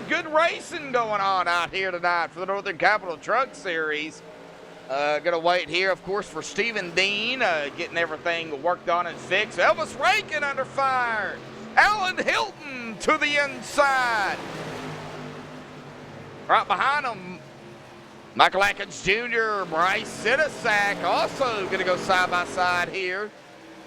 good racing going on out here tonight for the Northern Capital Truck Series. Gonna wait here, of course, for Stephen Dean, getting everything worked on and fixed. Elvis Rankin under fire. Alan Hilton to the inside. Right behind him, Michael Atkins Jr., Bryce Sinisak also gonna go side by side here.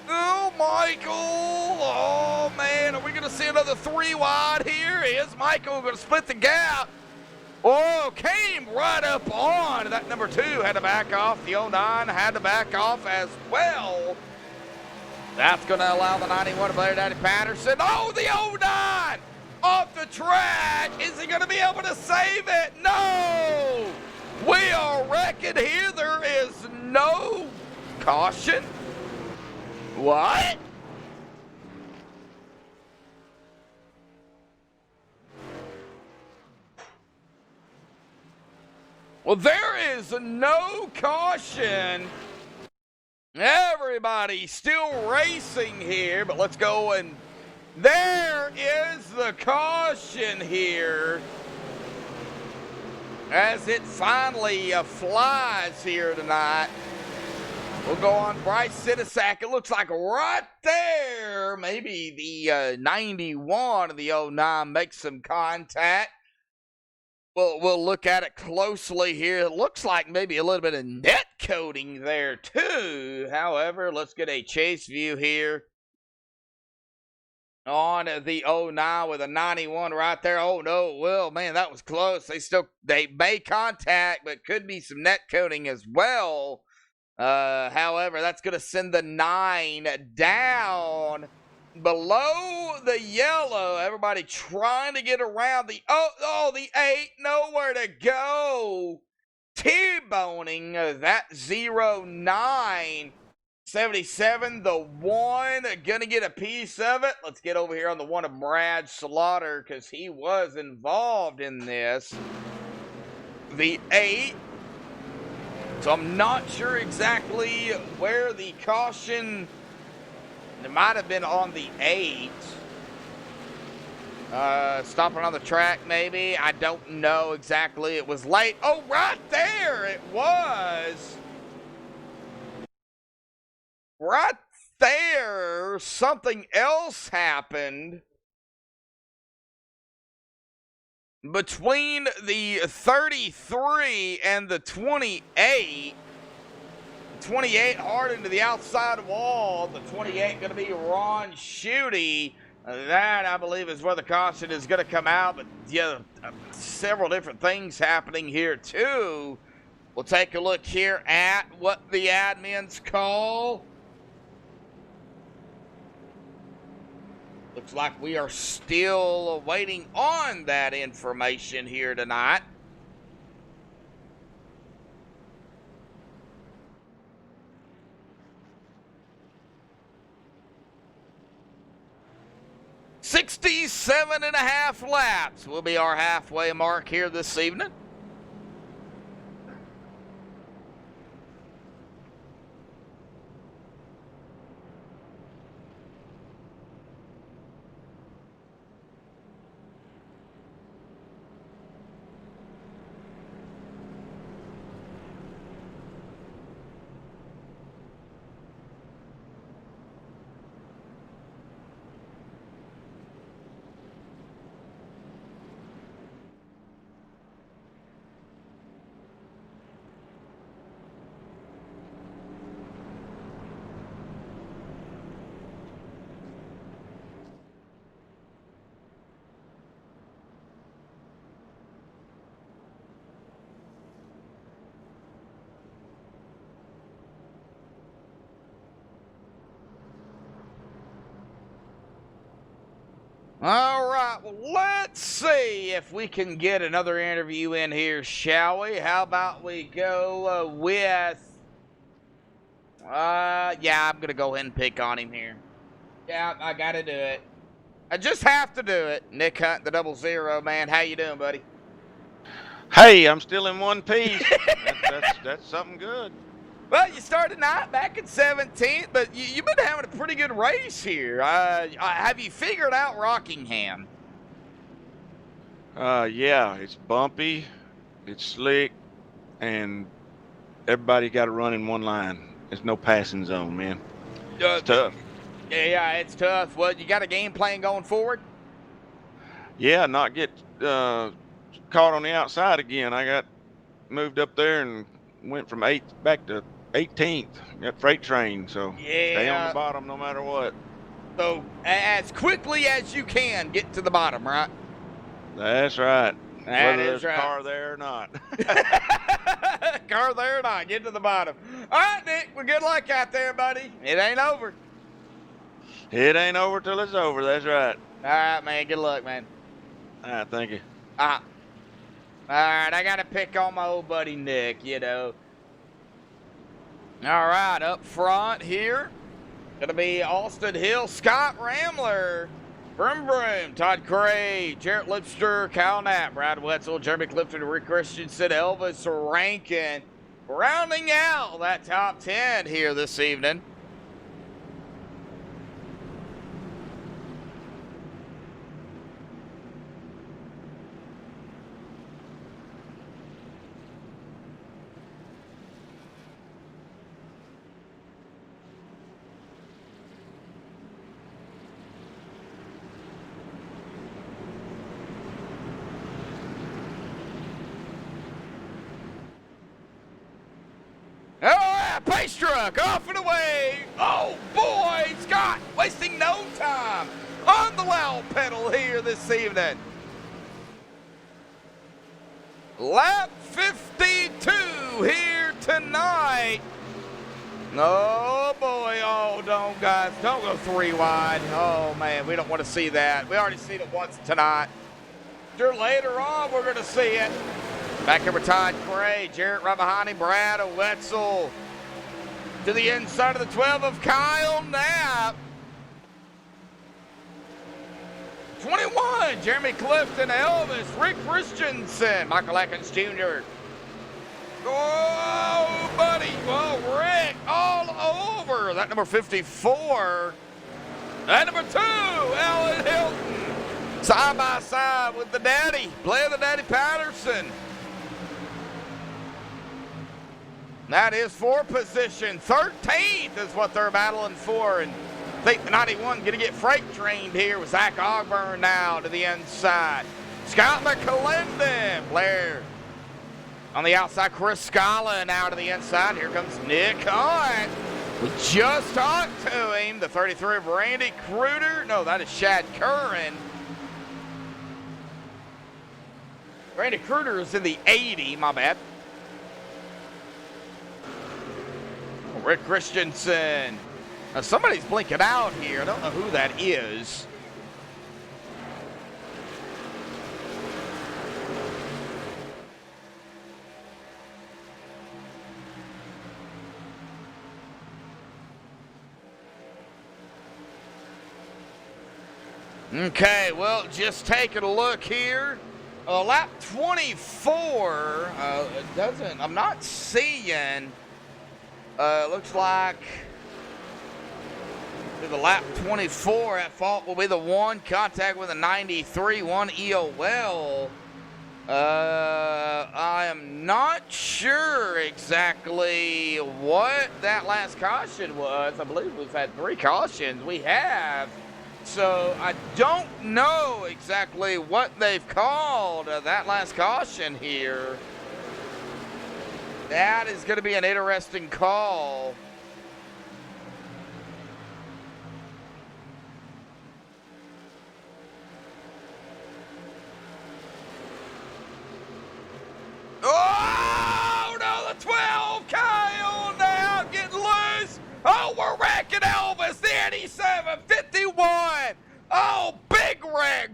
Oh, Michael. Oh, man, are we gonna see another 3 wide here? Is Michael gonna split the gap? Oh, came right up on that number 2, had to back off. The 09 had to back off as well. That's going to allow the 91 to Blair Daddy Patterson. Oh, the 09 off the track. Is he going to be able to save it? No. We are wrecking here. There is no caution. What? Well, there is no caution. Everybody's still racing here, but let's go, and there is the caution here as it finally flies here tonight. We'll go on Bryce Sinisak. It looks like right there, maybe the 91 of the 09 makes some contact. We'll look at it closely here. It looks like maybe a little bit of net coating there too. However, let's get a chase view here on the 09 with a 91 right there. Oh no, well, man, that was close. They made contact, but could be some net coating as well. However, that's going to send the 9 down below the yellow. Everybody trying to get around the the 8, nowhere to go. T-boning that 09 77, the 1 gonna get a piece of it. Let's get over here on the 1 of Brad Slaughter because he was involved in this. The 8. So I'm not sure exactly where the caution. It might have been on the 8. Stopping on the track, maybe. I don't know exactly. It was late. Oh, right there it was. Right there, something else happened between the 33 and the 28. 28 hard into the outside wall. The 28 going to be Ron Schutte. That, I believe, is where the caution is going to come out. But, yeah, several different things happening here, too. We'll take a look here at what the admins call. Looks like we are still waiting on that information here tonight. .67.5 laps will be our halfway mark here this evening. All right, well, let's see if we can get another interview in here, shall we? How about we go with... yeah, I'm going to go ahead and pick on him here. Yeah, I got to do it. I just have to do it. Nick Hunt, the 00, man. How you doing, buddy? Hey, I'm still in one piece. That's something good. Well, you started not back in 17th, but you've been having a pretty good race here. Have you figured out Rockingham? Yeah, it's bumpy, it's slick, and everybody got to run in one line. There's no passing zone, man. It's tough. Yeah, it's tough. Well, you got a game plan going forward? Yeah, not get caught on the outside again. I got moved up there and went from 8th back to 18th. Got freight train, so stay on the bottom no matter what. So as quickly as you can get to the bottom, right? That's right. That Whether is there's right. a car there or not. Car there or not, get to the bottom. All right, Nick, well, good luck out there, buddy. It ain't over. It ain't over till it's over. That's right. All right, man. Good luck, man. All right, thank you. All right, I got to pick on my old buddy Nick, you know. All right, up front here, going to be Austin Hill, Scott Ramler, Vroom Vroom, Todd Cray, Jarrett Lipster, Kyle Knapp, Brad Wetzel, Jeremy Clifton, Rick Christensen, Elvis Rankin, rounding out that top 10 here this evening. All right, pace truck off and away. Oh boy, Scott wasting no time on the loud pedal here this evening. Lap 52 here tonight. Oh boy, oh don't guys, don't go 3 wide. Oh man, we don't want to see that. We already seen it once tonight. Sure, later on we're going to see it. Back over Todd Cray, Jarrett right behind him, Brad Wetzel. To the inside of the 12 of Kyle Knapp. 21, Jeremy Clifton, Elvis, Rick Christensen, Michael Atkins Jr. Oh, buddy, oh, Rick, all over. That number 54. That number 2, Alan Hilton. Side by side with the daddy, playing the Daddy Patterson. That is for position. 13th is what they're battling for. And I think the 91 going to get freight trained here with Zach Ogburn now to the inside. Scott McClendon, Blair on the outside. Chris Scala now to the inside. Here comes Nick Hunt. We just talked to him. The 33 of Randy Kruder. No, that is Shad Curran. Randy Kruder is in the 80, my bad. Rick Christensen. Now somebody's blinking out here. I don't know who that is. Okay, well, just taking a look here. Lap 24. I'm not seeing. Looks like to the lap 24 at fault will be the 1. Contact with a 93, 1 EOL. I am not sure exactly what that last caution was. I believe we've had 3 cautions. We have. So I don't know exactly what they've called that last caution here. That is going to be an interesting call. Oh, no, the 12, Kyle now getting loose. Oh, we're wrecking Elvis, the 87, 51. Oh, big wreck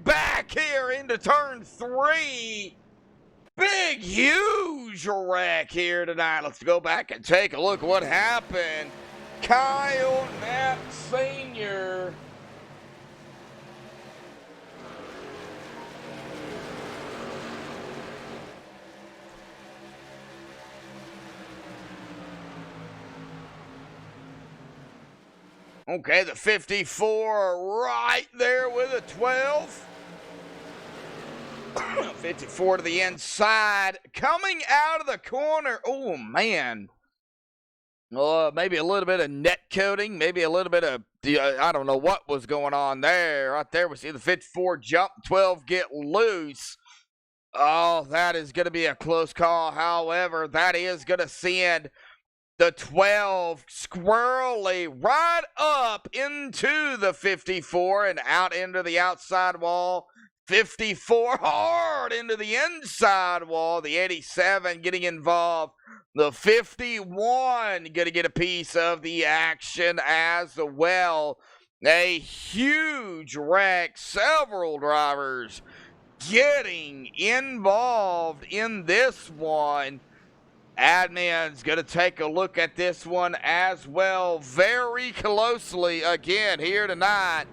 wreck here into turn 3. Big, huge wreck here tonight. Let's go back and take a look what happened. Kyle Knapp Sr. Okay, the 54 right there with a 12. 54 to the inside. Coming out of the corner. Oh, man. Maybe a little bit of net coating. Maybe a little bit of, I don't know what was going on there. Right there, we see the 54 jump, 12 get loose. Oh, that is going to be a close call. However, that is going to send the 12 squirrely right up into the 54 and out into the outside wall. 54 hard into the inside wall. The 87 getting involved. The 51 going to get a piece of the action as well. A huge wreck. Several drivers getting involved in this one. Admin's going to take a look at this one as well very closely again here tonight.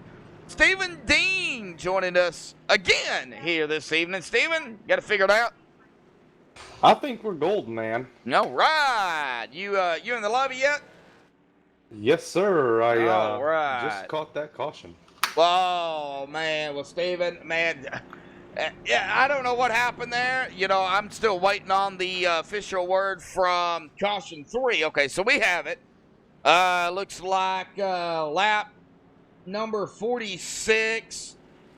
Stephen Dean joining us again here this evening. Stephen, got to figure it out? I think we're golden, man. All right. You in the lobby yet? Yes, sir. All I right. just caught that caution. Oh, man. Well, Stephen, man, yeah, I don't know what happened there. You know, I'm still waiting on the official word from Caution 3. Okay, so we have it. Looks like lap number 46.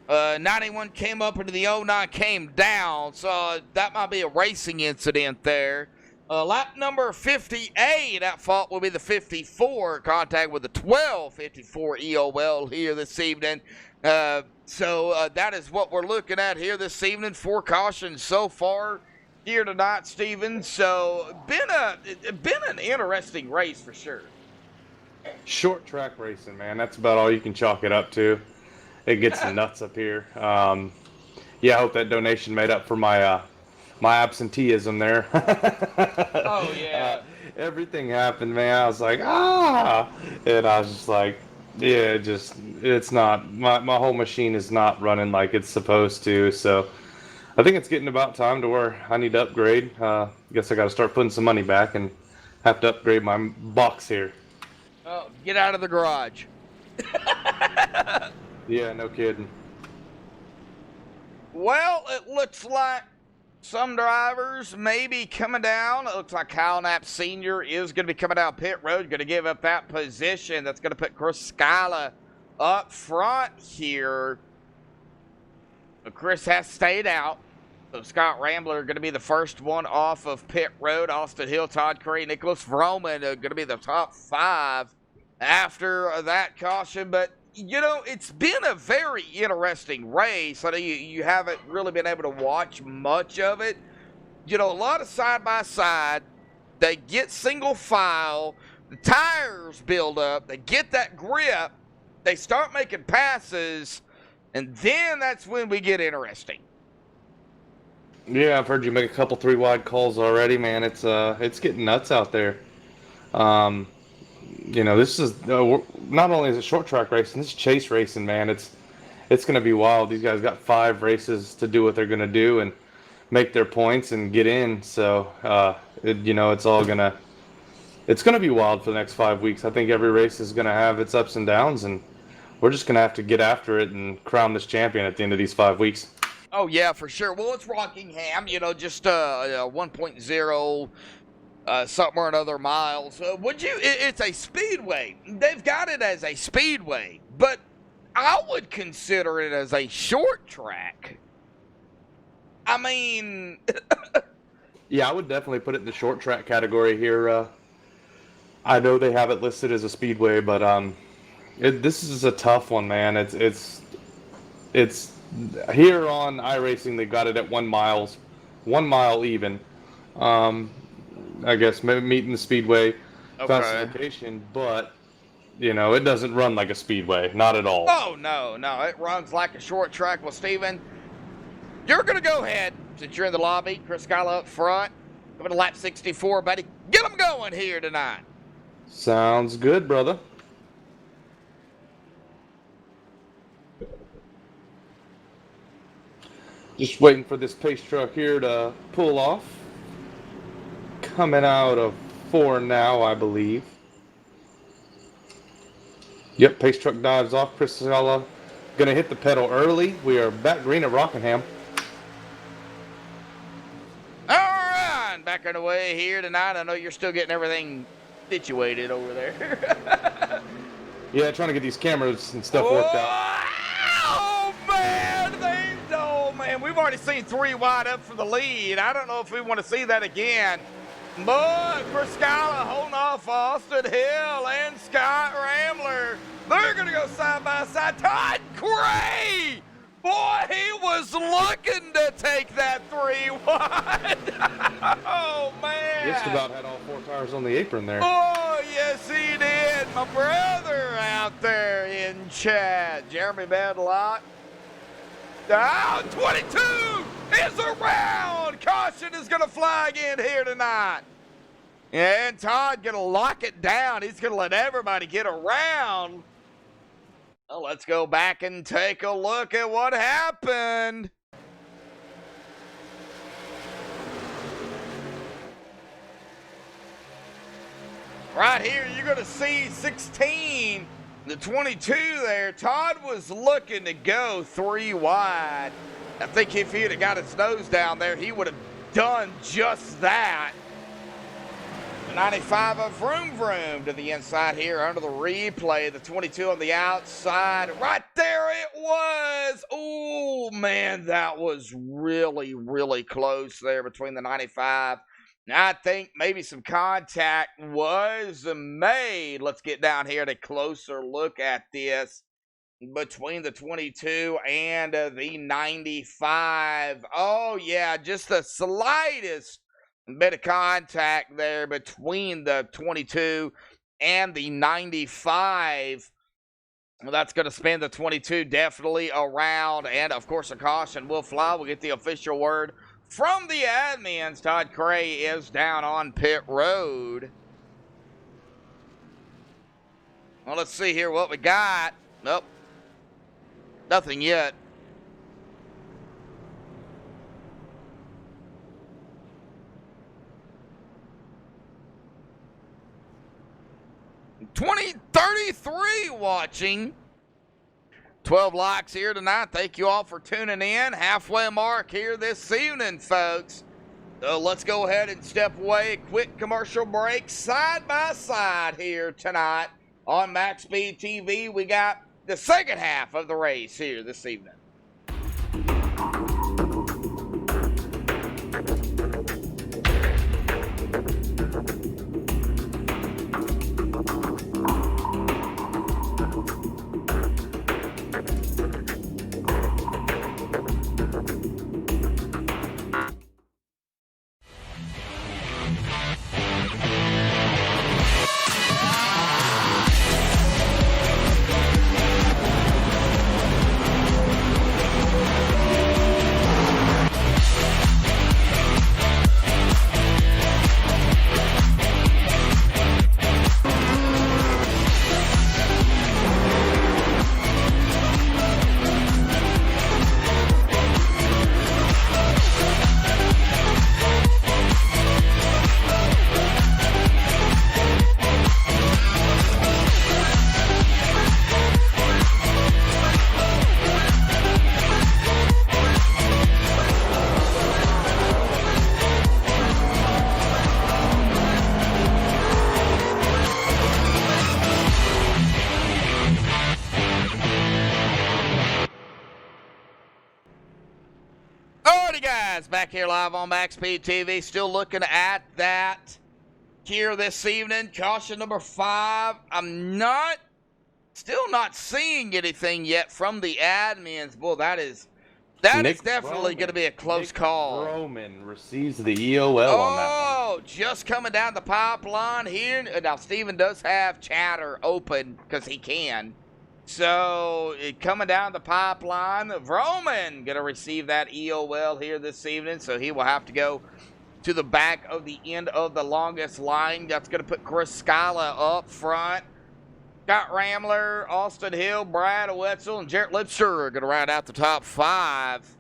91 came up into the 09, came down. So that might be a racing incident there. Lap number 58, at fault will be the 54. Contact with the 12, 54 EOL here this evening. So that is what we're looking at here this evening. 4 cautions so far here tonight, Steven. So been an interesting race for sure. Short track racing, man. That's about all you can chalk it up to. It gets nuts up here. Yeah, I hope that donation made up for my my absenteeism there. Oh yeah. Everything happened, man. I was like, and I was just like, yeah, it's not, my whole machine is not running like it's supposed to. So I think it's getting about time to where I need to upgrade. Guess I got to start putting some money back and have to upgrade my box here. Oh, get out of the garage. Yeah, no kidding. Well, it looks like some drivers may be coming down. It looks like Kyle Knapp Sr. is going to be coming down pit road, going to give up that position. That's going to put Chris Skyla up front here. But Chris has stayed out. So Scott Rambler going to be the first one off of pit road. Austin Hill, Todd Curry, Nicholas Vroman going to be the top 5 after that caution. But you know, it's been a very interesting race. I know you haven't really been able to watch much of it. You know, a lot of side-by-side. They get single file. The tires build up. They get that grip. They start making passes. And then that's when we get interesting. Yeah, I've heard you make a couple 3-wide calls already, man. It's getting nuts out there. You know, this is not only is it short track racing, this is chase racing, man. It's going to be wild. These guys got 5 races to do what they're going to do and make their points and get in. So, you know, it's going to be wild for the next 5 weeks. I think every race is going to have its ups and downs, and we're just going to have to get after it and crown this champion at the end of these 5 weeks. Oh, yeah, for sure. Well, it's Rockingham, you know, just 1.0 something or another miles. It's a speedway. They've got it as a speedway, but I would consider it as a short track. I mean... Yeah, I would definitely put it in the short track category here. I know they have it listed as a speedway, but this is a tough one, man. It's here on iRacing, they got it at 1 mile even. I guess meeting the speedway classification, but you know, it doesn't run like a speedway, not at all. Oh no, it runs like a short track. Well, Steven, you're going to go ahead, since you're in the lobby, Chris Scala up front. Coming to lap 64, buddy. Get them going here tonight. Sounds good, brother. Just waiting for this pace truck here to pull off. Coming out of 4 now, I believe. Yep, pace truck dives off. Chris Scala gonna hit the pedal early. We are back green at Rockingham. All right, back on the way here tonight. I know you're still getting everything situated over there. Yeah, trying to get these cameras and stuff worked out. Oh, man, we've already seen 3 wide up for the lead. I don't know if we want to see that again. But Chris Scala holding off Austin Hill and Scott Rambler. They're going to go side by side. Todd Gray! Boy, he was looking to take that 3 wide. Oh, man. Just about had all 4 tires on the apron there. Oh, yes, he did. My brother out there in chat. Jeremy Medlock. 22 is around. Caution is going to fly again here tonight. And Todd going to lock it down. He's going to let everybody get around. Well, let's go back and take a look at what happened. Right here, you're going to see 16, the 22 there. Todd was looking to go 3 wide. I think if he'd have got his nose down there, he would have done just that. The 95 of Vroom Vroom to the inside here under the replay. The 22 on the outside. Right there it was. Oh, man, that was really, really close there between the 95. I think maybe some contact was made. Let's get down here to a closer look at this between the 22 and the 95. Oh, yeah, just the slightest bit of contact there between the 22 and the 95. Well, that's going to spin the 22 definitely around, and, of course, a caution will fly. We'll get the official word from the admins. Todd Gray is down on pit road. Well, let's see here what we got. Nope. Nothing yet. $20.33 watching. 12 likes here tonight. Thank you all for tuning in. Halfway mark here this evening, folks. So let's go ahead and step away. Quick commercial break. Side by side here tonight on MaxSpeedTV. We got the second half of the race here this evening. Back here live on MaxSpeedTV, still looking at that here this evening. Caution number 5. I'm still not seeing anything yet from the admins. Boy, that is definitely going to be a close call. Roman receives the EOL on that one. Oh, just coming down the pipeline here. Now, Steven does have chatter open because he can. So, coming down the pipeline, Vroman going to receive that EOL here this evening. So, he will have to go to the back of the end of the longest line. That's going to put Chris Scala up front. Scott Rambler, Austin Hill, Brad Wetzel, and Jarrett Lipster are going to round out the top 5.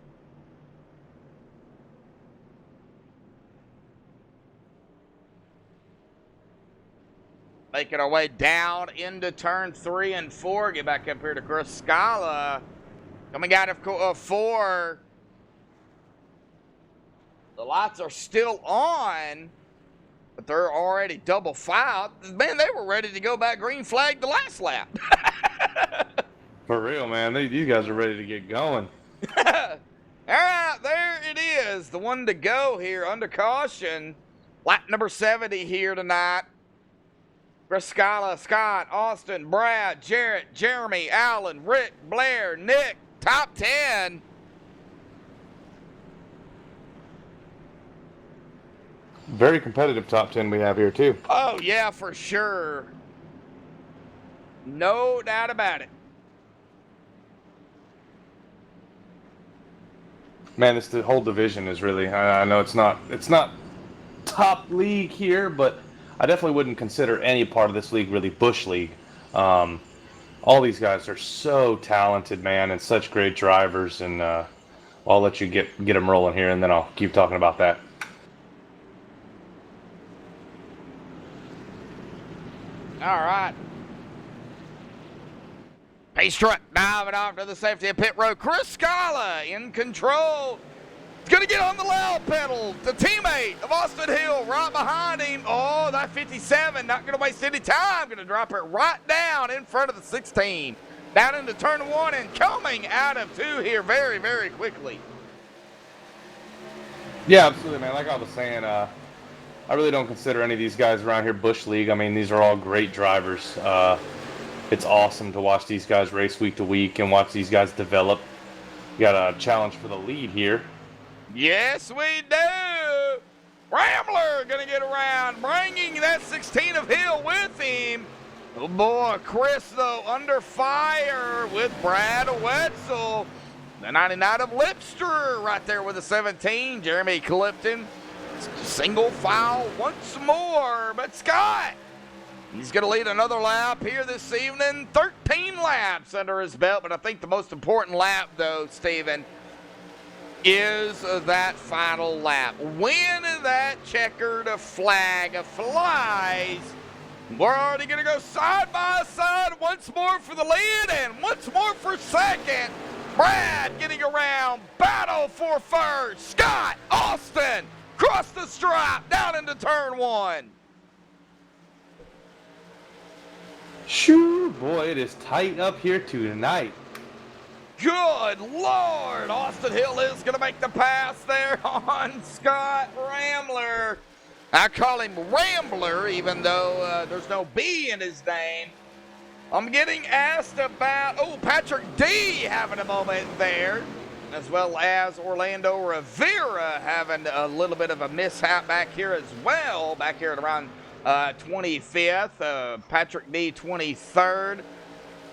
Making our way down into turn 3 and 4. Get back up here to Chris Scala. Coming out of 4. The lights are still on, but they're already double filed. Man, they were ready to go back green flag the last lap. For real, man. You guys are ready to get going. All right, there it is. The one to go here under caution. Lap number 70 here tonight. Chris Scala, Scott, Austin, Brad, Jarrett, Jeremy, Alan, Rick, Blair, Nick, top 10. Very competitive top 10 we have here, too. Oh, yeah, for sure. No doubt about it. Man, the whole division is really, I know it's not top league here, but I definitely wouldn't consider any part of this league really Busch League. All these guys are so talented, man, and such great drivers, and I'll let you get them rolling here, and then I'll keep talking about that. All right. Pace truck diving off to the safety of pit road. Chris Scala in control. He's going to get on the loud pedal. The teammate of Austin Hill right behind him. Oh, that 57 not going to waste any time. Going to drop it right down in front of the 16. Down into turn 1 and coming out of 2 here very, very quickly. Yeah, absolutely, man. Like I was saying, I really don't consider any of these guys around here Busch League. I mean, these are all great drivers. It's awesome to watch these guys race week to week and watch these guys develop. We got a challenge for the lead here. Yes, we do. Rambler going to get around, bringing that 16 of Hill with him. Oh, boy, Chris, though, under fire with Brad Wetzel. The 99 of Lipster right there with the 17. Jeremy Clifton. Single foul once more, but Scott, he's going to lead another lap here this evening. 13 laps under his belt, but I think the most important lap, though, Steven, is that final lap. When that checkered flag flies, we're already going to go side by side once more for the lead and once more for second. Brad getting around, battle for first. Scott, Austin, cross the stripe, down into turn 1. Shoo, boy, it is tight up here tonight. Good Lord, Austin Hill is going to make the pass there on Scott Rambler. I call him Rambler, even though there's no B in his name. I'm getting asked about, Patrick D having a moment there, as well as Orlando Rivera having a little bit of a mishap back here as well, back here at around 25th, Patrick D 23rd.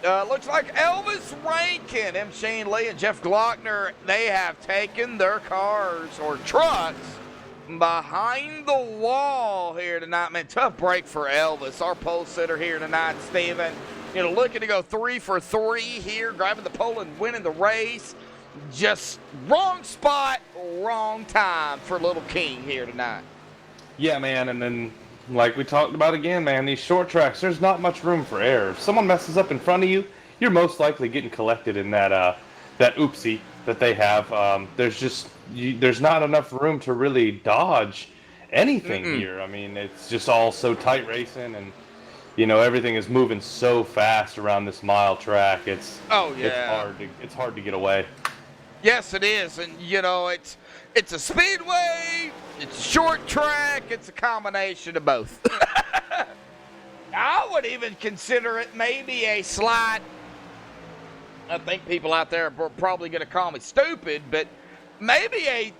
Looks like Elvis Rankin, M. Shane Lee, and Jeff Glockner, they have taken their cars or trucks behind the wall here tonight. Man, tough break for Elvis, our pole sitter here tonight, Steven. You know, looking to go 3 for 3 here, grabbing the pole and winning the race. Just wrong spot, wrong time for Little King here tonight. Yeah, man, and then like we talked about again, man, these short tracks, there's not much room for error. If someone messes up in front of you, you're most likely getting collected in that oopsie that they have. There's not enough room to really dodge anything here. I mean, it's just all so tight racing, and you know everything is moving so fast around this mile track. It's hard to get away. Yes, it is, and you know it's a speedway, it's a short track, it's a combination of both. I would even consider it maybe a slight. I think people out there are probably going to call me stupid, but maybe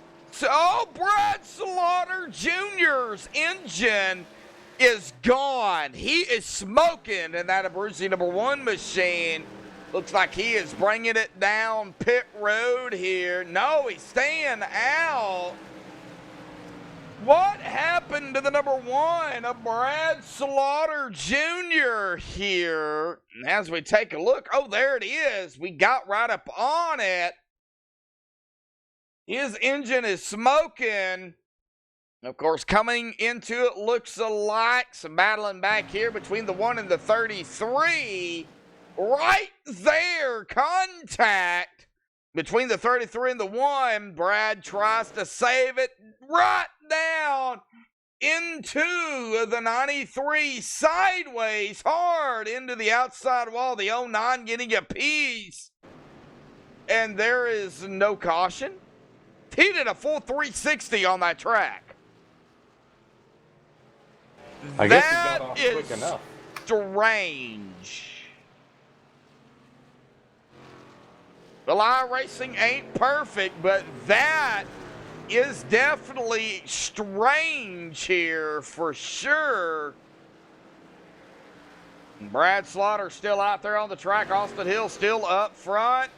Brad Slaughter Jr.'s engine is gone. He is smoking in that Abruzzi #1 machine. Looks like he is bringing it down pit road here. No, he's staying out. What happened to the number 1 of Brad Slaughter Jr. here? And as we take a look, oh, there it is. We got right up on it. His engine is smoking. Of course, coming into it looks alike. Some battling back here between the 1 and the 33. Right there, contact between the 33 and the 1. Brad tries to save it right down into the 93, sideways hard into the outside wall. The 09 getting a piece. And there is no caution. He did a full 360 on that track. I guess he got off quick enough. Strange. Well, iRacing ain't perfect, but that is definitely strange here for sure. Brad Slaughter still out there on the track. Austin Hill still up front.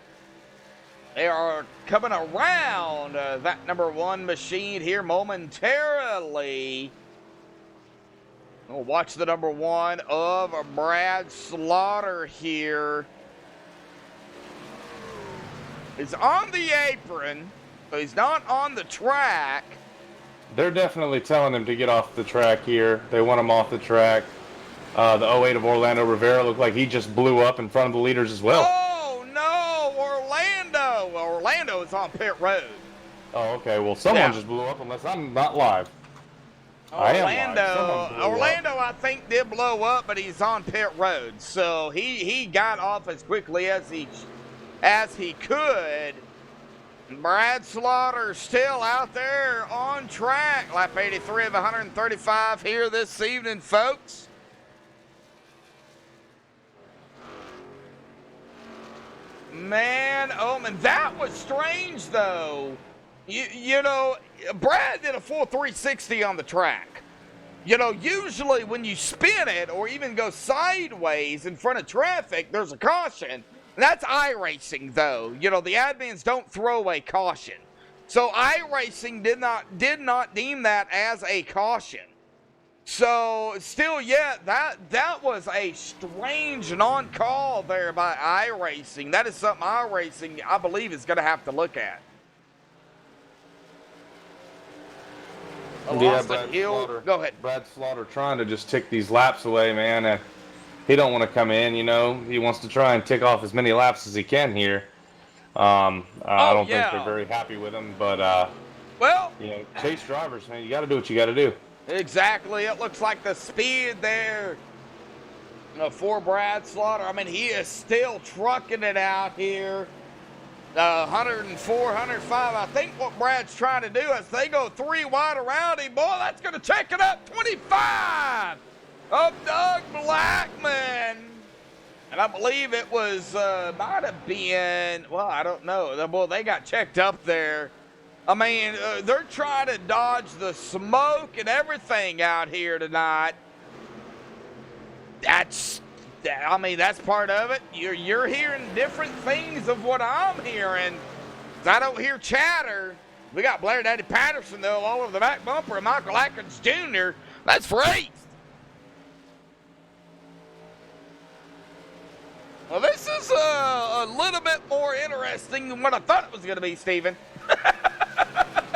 They are coming around that number 1 machine here momentarily. We'll watch the number 1 of Brad Slaughter here. He's on the apron, so he's not on the track. They're definitely telling him to get off the track here. They want him off the track. The 08 of Orlando Rivera looked like he just blew up in front of the leaders as well. Oh, no, Orlando. Orlando is on pit road. Oh, okay. Well, someone just blew up unless I'm not live. I am live. Orlando, I think, did blow up, but he's on pit road. So he got off as quickly as he could. Brad Slaughter still out there on track. Lap 83 of 135 here this evening, folks. Man, oh man, that was strange though. You know, Brad did a full 360 on the track. You know, usually when you spin it or even go sideways in front of traffic, there's a caution. That's iRacing though. You know, the admins don't throw away caution. So iRacing did not deem that as a caution. So still yet, that was a strange non-call there by iRacing. That is something iRacing, I believe, is going to have to look at. Yeah, Go ahead. Brad Slaughter trying to just tick these laps away, man. And he don't want to come in, you know. He wants to try and tick off as many laps as he can here. I don't think they're very happy with him, but well, you know, chase drivers, man. You got to do what you got to do. Exactly. It looks like the speed there for Brad Slaughter. I mean, he is still trucking it out here. 104, 105. I think what Brad's trying to do is they go 3 wide around him. Boy, that's going to check it up. 25 of Doug Blackman. And I believe it was, might have been, well, I don't know. Boy, they got checked up there. I mean, they're trying to dodge the smoke and everything out here tonight. That's part of it. You're hearing different things of what I'm hearing. I don't hear chatter. We got Blair Daddy Patterson, though, all over the back bumper, and Michael Atkins Jr. That's great. Well, this is a little bit more interesting than what I thought it was going to be, Steven.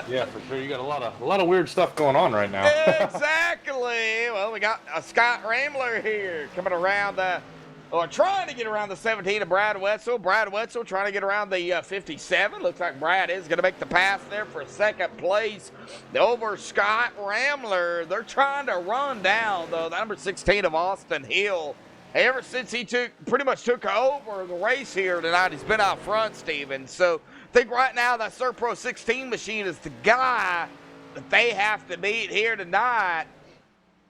Yeah, for sure. You got a lot of weird stuff going on right now. Exactly. Well, we got Scott Ramler here coming around trying to get around the 17 of Brad Wetzel. Brad Wetzel trying to get around the 57. Looks like Brad is going to make the pass there for second place over Scott Ramler. They're trying to run down, though, the number 16 of Austin Hill. Ever since he pretty much took over the race here tonight, he's been out front, Steven. So I think right now that Serpro 16 machine is the guy that they have to beat here tonight.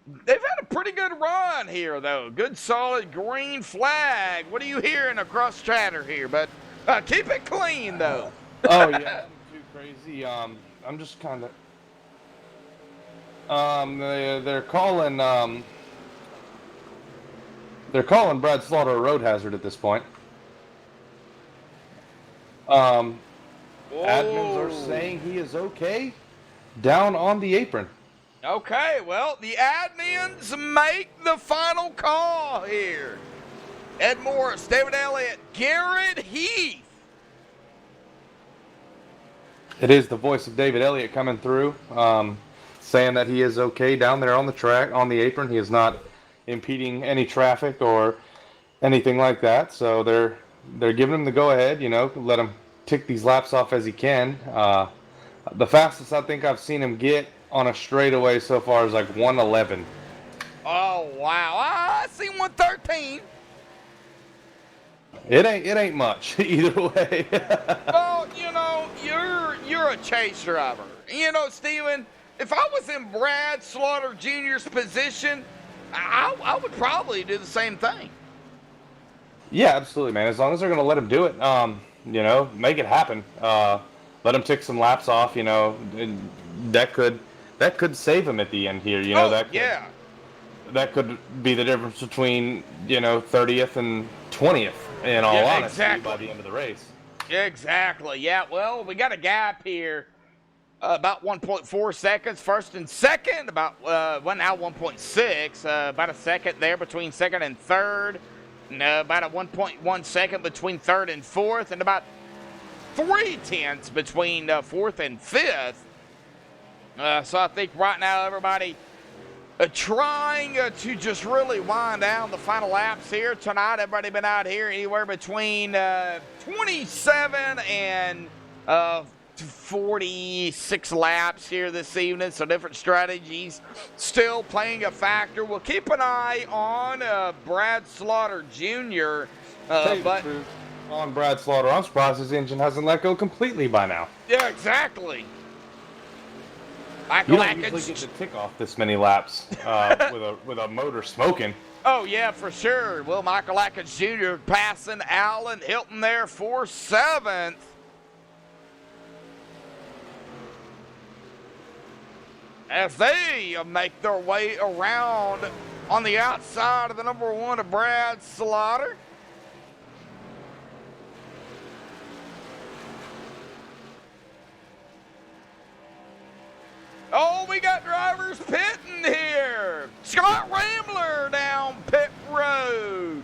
They've had a pretty good run here, though. Good, solid green flag. What are you hearing across chatter here? But keep it clean, though. Oh, yeah, nothing too crazy. I'm just kind of... They're calling Brad Slaughter a road hazard at this point. Admins are Whoa. saying he is okay down on the apron. Okay, well, the admins make the final call here. Ed Morris, David Elliott, Garrett Heath. It is the voice of David Elliott coming through, saying that he is okay down there on the track, on the apron. He is not impeding any traffic or anything like that. So they're giving him the go-ahead, let him tick these laps off as he can. The fastest I think I've seen him get on a straightaway so far is like 111. Oh, wow. I see 113. It ain't much either way. Well, you're a chase driver. Steven, if I was in Brad Slaughter Jr.'s position, I would probably do the same thing. Yeah, absolutely, man. As long as they're going to let him do it, make it happen. Let him tick some laps off. That could save him at the end here. That could be the difference between 30th and 20th. In all honesty, exactly. By the end of the race. Exactly. Yeah. Well, we got a gap here. About 1.4 seconds, first and second. About now 1.6. About a second there between second and third. And, about a 1.1 second between third and fourth, and about 0.3 between fourth and fifth. So I think right now everybody trying to just really wind down the final laps here tonight. Everybody been out here anywhere between 27 and 46 laps here this evening, so different strategies still playing a factor. We'll keep an eye on Brad Slaughter Jr. But on Brad Slaughter, I'm surprised his engine hasn't let go completely by now. Yeah, exactly. You don't usually get to tick off this many laps with a motor smoking. Oh, yeah, for sure. Will Michael Atkins Jr. passing Alan Hilton there for 7th. As they make their way around on the outside of the number 1 of Brad Slaughter. Oh, we got drivers pitting here. Scott Rambler down pit road.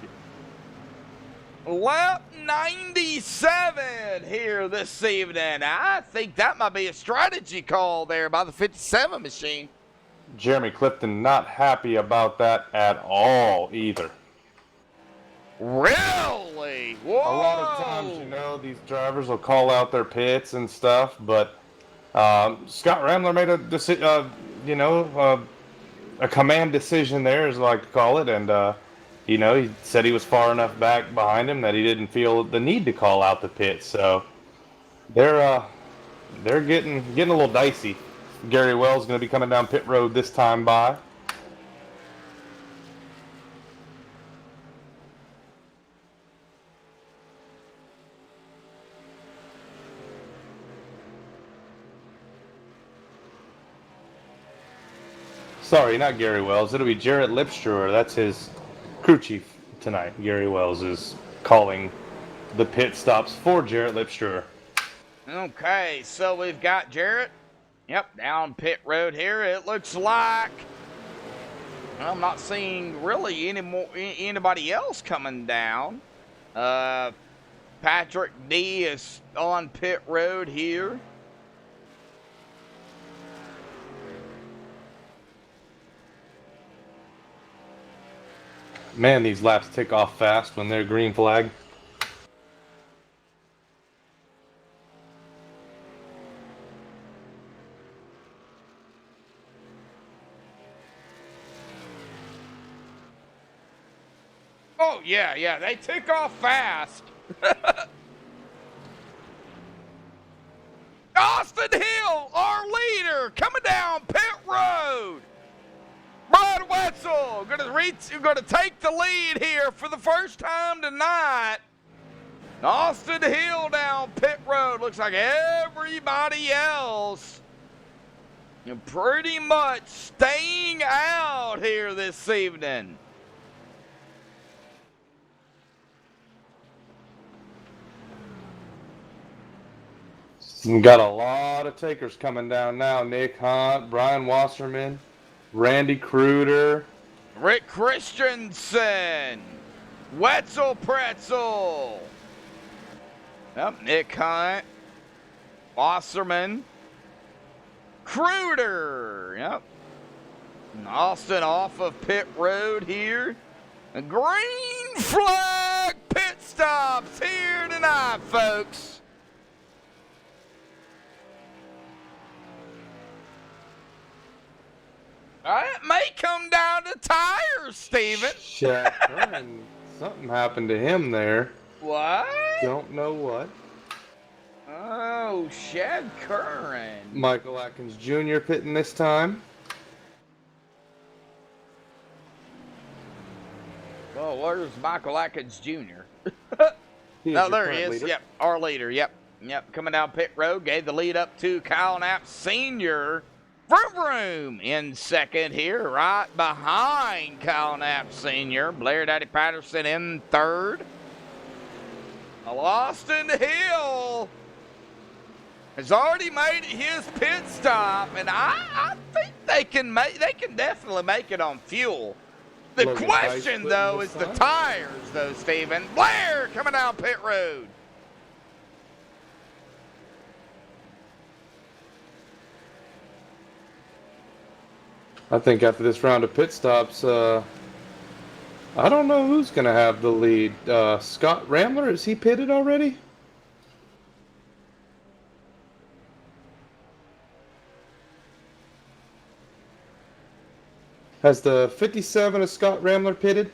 Lap 97 here this evening. I think that might be a strategy call there by the 57 machine. Jeremy Clifton not happy about that at all either. Really? Whoa. A lot of times, these drivers will call out their pits and stuff, but Scott Rambler made a command decision there, as I like to call it, and he said he was far enough back behind him that he didn't feel the need to call out the pits. So they're getting a little dicey. Gary Wells is going to be coming down pit road this time by. Sorry, not Gary Wells. It'll be Jarrett Lipstruer. That's his crew chief tonight. Gary Wells is calling the pit stops for Jarrett Lipstruer. Okay, so we've got Jarrett. Yep, down pit road here. It looks like I'm not seeing really anybody else coming down. Patrick D is on pit road here. Man, these laps tick off fast when they're green flag. Oh, yeah, they tick off fast. Austin Hill, our leader, coming down pit road. Brad Wetzel going to take the lead here for the first time tonight. Austin Hill down pit road. Looks like everybody else pretty much staying out here this evening. We got a lot of takers coming down now. Nick Hunt, Brian Wasserman, Randy Cruder, Rick Christensen, Wetzel Pretzel. Yep, Nick Hunt, Wasserman, Cruder. Yep. And Austin off of pit road here. A green flag pit stops here tonight, folks. It may come down to tires, Steven. Shaq Curran. Something happened to him there. What? Don't know what. Oh, Shad Curran. Michael Atkins Jr. pitting this time. Oh, where's Michael Atkins Jr.? He is No, your there current he is. leader. Yep, our leader. Yep. Coming down pit road, gave the lead up to Kyle Knapp Sr. Vroom Vroom in second here, right behind Kyle Knapp Sr. Blair Daddy Patterson in third. Austin Hill has already made his pit stop, and I think they can definitely make it on fuel. The Logan question, Price though, putting is this the on. tires, though, Steven. Blair coming down pit road. I think after this round of pit stops, I don't know who's going to have the lead. Scott Rambler, is he pitted already? Has the 57 of Scott Rambler pitted?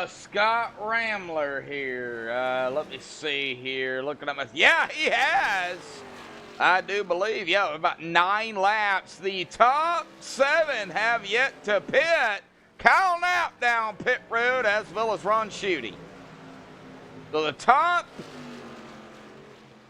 Scott Rambler here. Let me see here. Looking at my... Yeah, he has. I do believe, yeah, about 9 laps. The top 7 have yet to pit. Kyle Knapp down pit road, as well as Ron Schutte. So the top...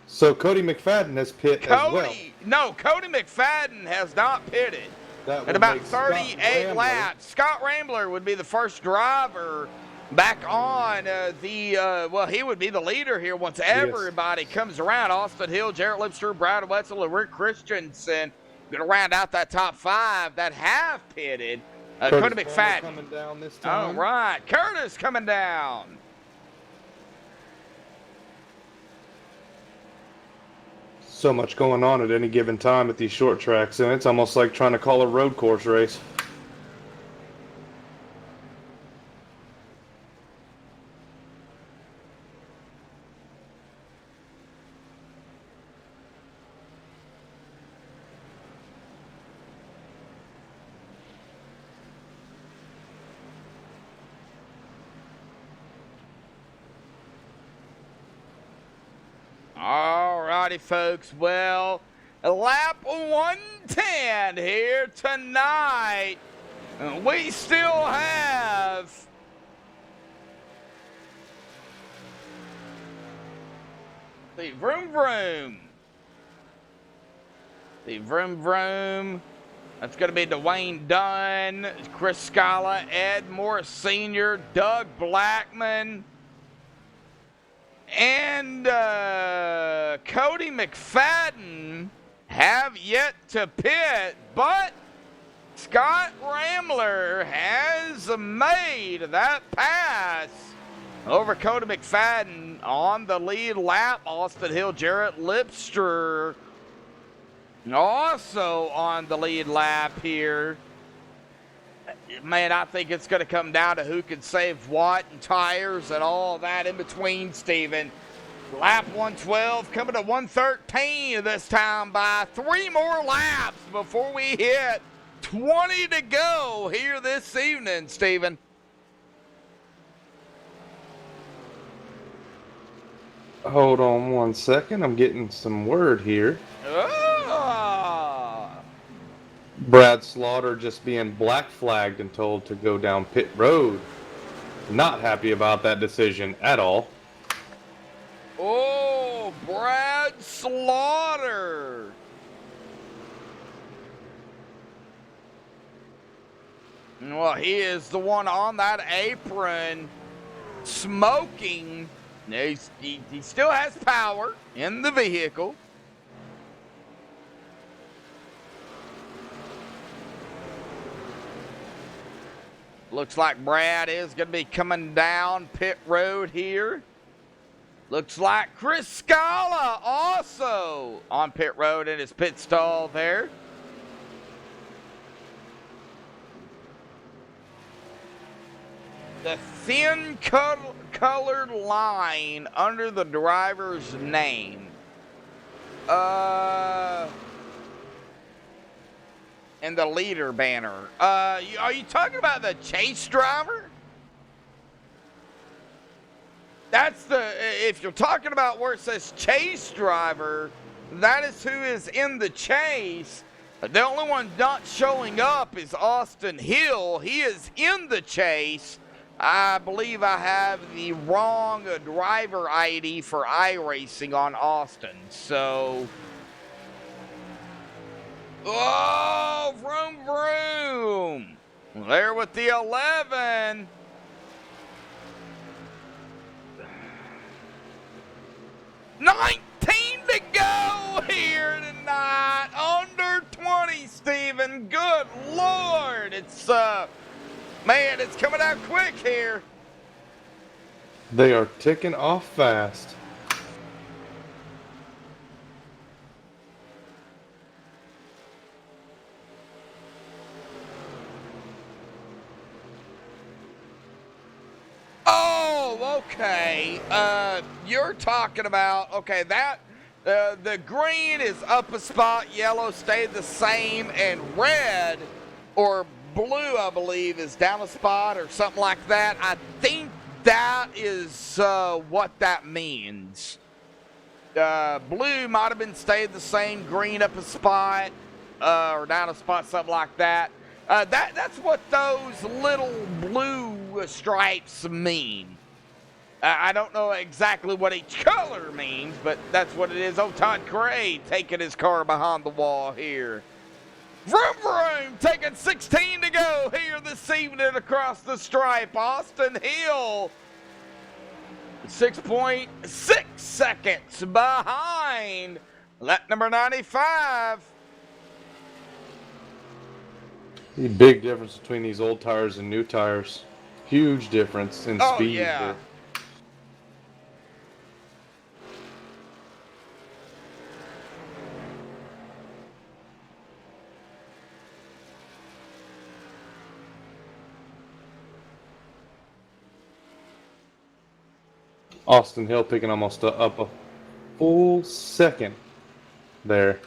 So Cody McFadden has pit as well. No, Cody McFadden has not pitted. That At would about make Scott 38 Rambler- laps. Scott Rambler would be the first driver back on well, he would be the leader here once everybody comes around. Austin Hill, Jarrett Lipster, Brad Wetzel, and Rick Christensen going to round out that top 5 that have pitted. Cody Curtis McFadden. coming down this All time. right. Curtis coming down. So much going on at any given time at these short tracks, and it's almost like trying to call a road course race. All righty, folks. Well, lap 110 here tonight. We still have the Vroom Vroom. The Vroom Vroom. That's going to be Dwayne Dunn, Chris Scala, Ed Morris Sr., Doug Blackman, and Cody McFadden have yet to pit, but Scott Rambler has made that pass over Cody McFadden on the lead lap. Austin Hill, Jarrett Lipster also on the lead lap here. Man, I think it's going to come down to who can save what and tires and all that in between, Steven. Lap 112 coming to 113 this time by 3 more laps before we hit 20 to go here this evening, Steven. Hold on one second. I'm getting some word here. Brad Slaughter just being black flagged and told to go down pit road. Not happy about that decision at all. Oh, Brad Slaughter. Well, he is the one on that apron smoking. He still has power in the vehicle. Looks like Brad is going to be coming down pit road here. Looks like Chris Scala also on pit road in his pit stall there. The thin colored line under the driver's name. And the leader banner. Are you talking about the chase driver? That's if you're talking about where it says chase driver, that is who is in the chase. The only one not showing up is Austin Hill. He is in the chase. I believe I have the wrong driver ID for iRacing on Austin. So, oh, vroom, vroom. There with the 11. To go here tonight. Under 20, Steven. Good Lord. It's, man, it's coming out quick here. They are ticking off fast. Oh, okay. You're talking about, okay, that, the green is up a spot, yellow stayed the same, and red, or blue, I believe, is down a spot or something like that. I think that is what that means. Blue might have been stayed the same, green up a spot, or down a spot, something like that. That's what those little blue stripes mean. I don't know exactly what each color means, but that's what it is. Oh, Todd Gray taking his car behind the wall here. Vroom, vroom, taking 16 to go here this evening across the stripe. Austin Hill, 6.6 seconds behind lap number 95. The big difference between these old tires and new tires. Huge difference in speed. Yeah. Here. Austin Hill picking almost up a full second there.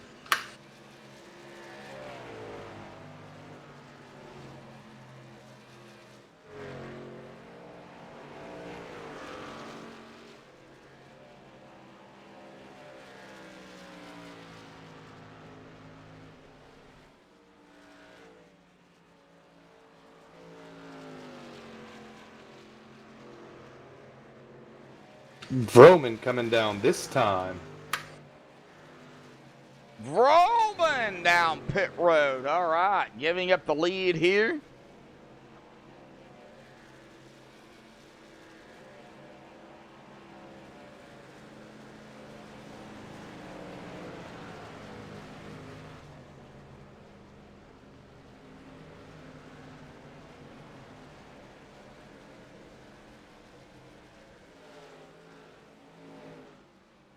Vroman coming down this time. Vroman down pit road. All right, giving up the lead here.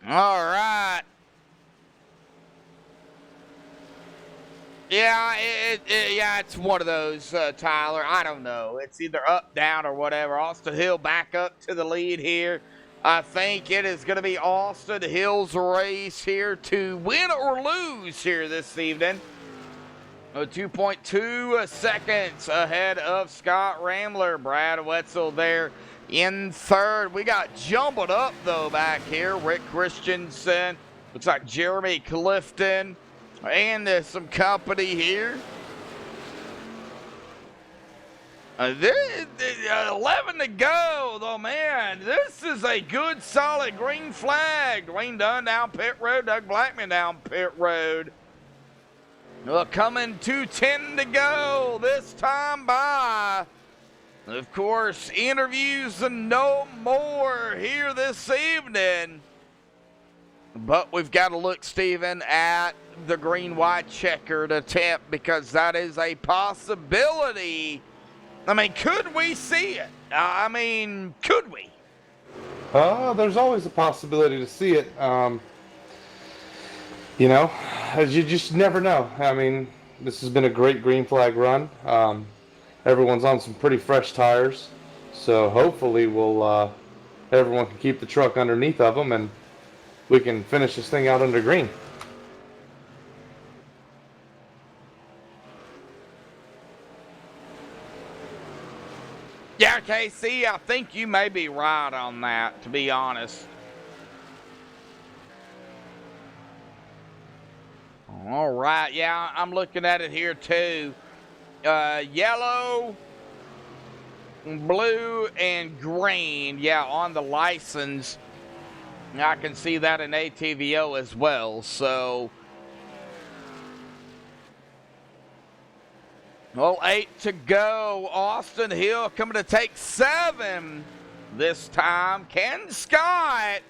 All right. Yeah, it's one of those, Tyler. I don't know. It's either up, down, or whatever. Austin Hill back up to the lead here. I think it is going to be Austin Hill's race here to win or lose here this evening. 2.2 seconds ahead of Scott Ramler. Brad Wetzel there in third. We got jumbled up, though, back here. Rick Christensen. Looks like Jeremy Clifton. And there's some company here. 11 to go, though, man. This is a good, solid green flag. Dwayne Dunn down pit road. Doug Blackman down pit road. Well, coming to 10 to go this time by Of course, interviews and no more here this evening. But we've got to look, Steven, at the green-white checkered attempt because that is a possibility. I mean, could we see it? Could we? There's always a possibility to see it. You know, you just never know. I mean, this has been a great green flag run. Everyone's on some pretty fresh tires, so hopefully everyone can keep the truck underneath of them and we can finish this thing out under green. Yeah, KC, I think you may be right on that, to be honest. All right, yeah, I'm looking at it here too. Yellow, blue, and green, yeah, on the license. I can see that in ATVO as well, so. Well, 8 to go. Austin Hill coming to take 7 this time. Can Scott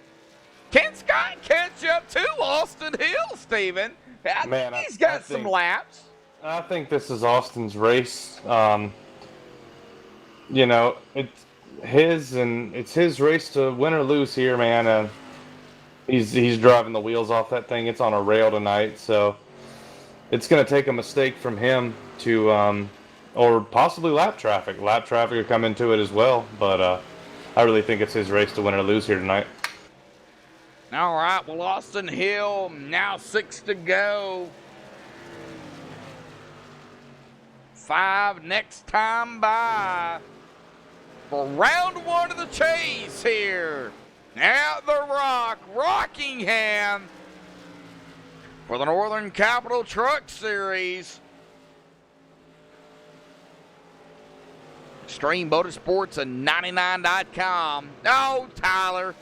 catch up to Austin Hill, Steven? I think he's got some laps. I think this is Austin's race. You know, it's his race to win or lose here, man. He's driving the wheels off that thing. It's on a rail tonight, so it's going to take a mistake from him to, or possibly lap traffic. Lap traffic will come into it as well, but I really think it's his race to win or lose here tonight. All right, well, Austin Hill, now 6 to go. 5 next time by for round 1 of the chase here at the Rockingham for the Northern Capital Truck Series. Extreme Motorsports and 99.com. Oh, Tyler.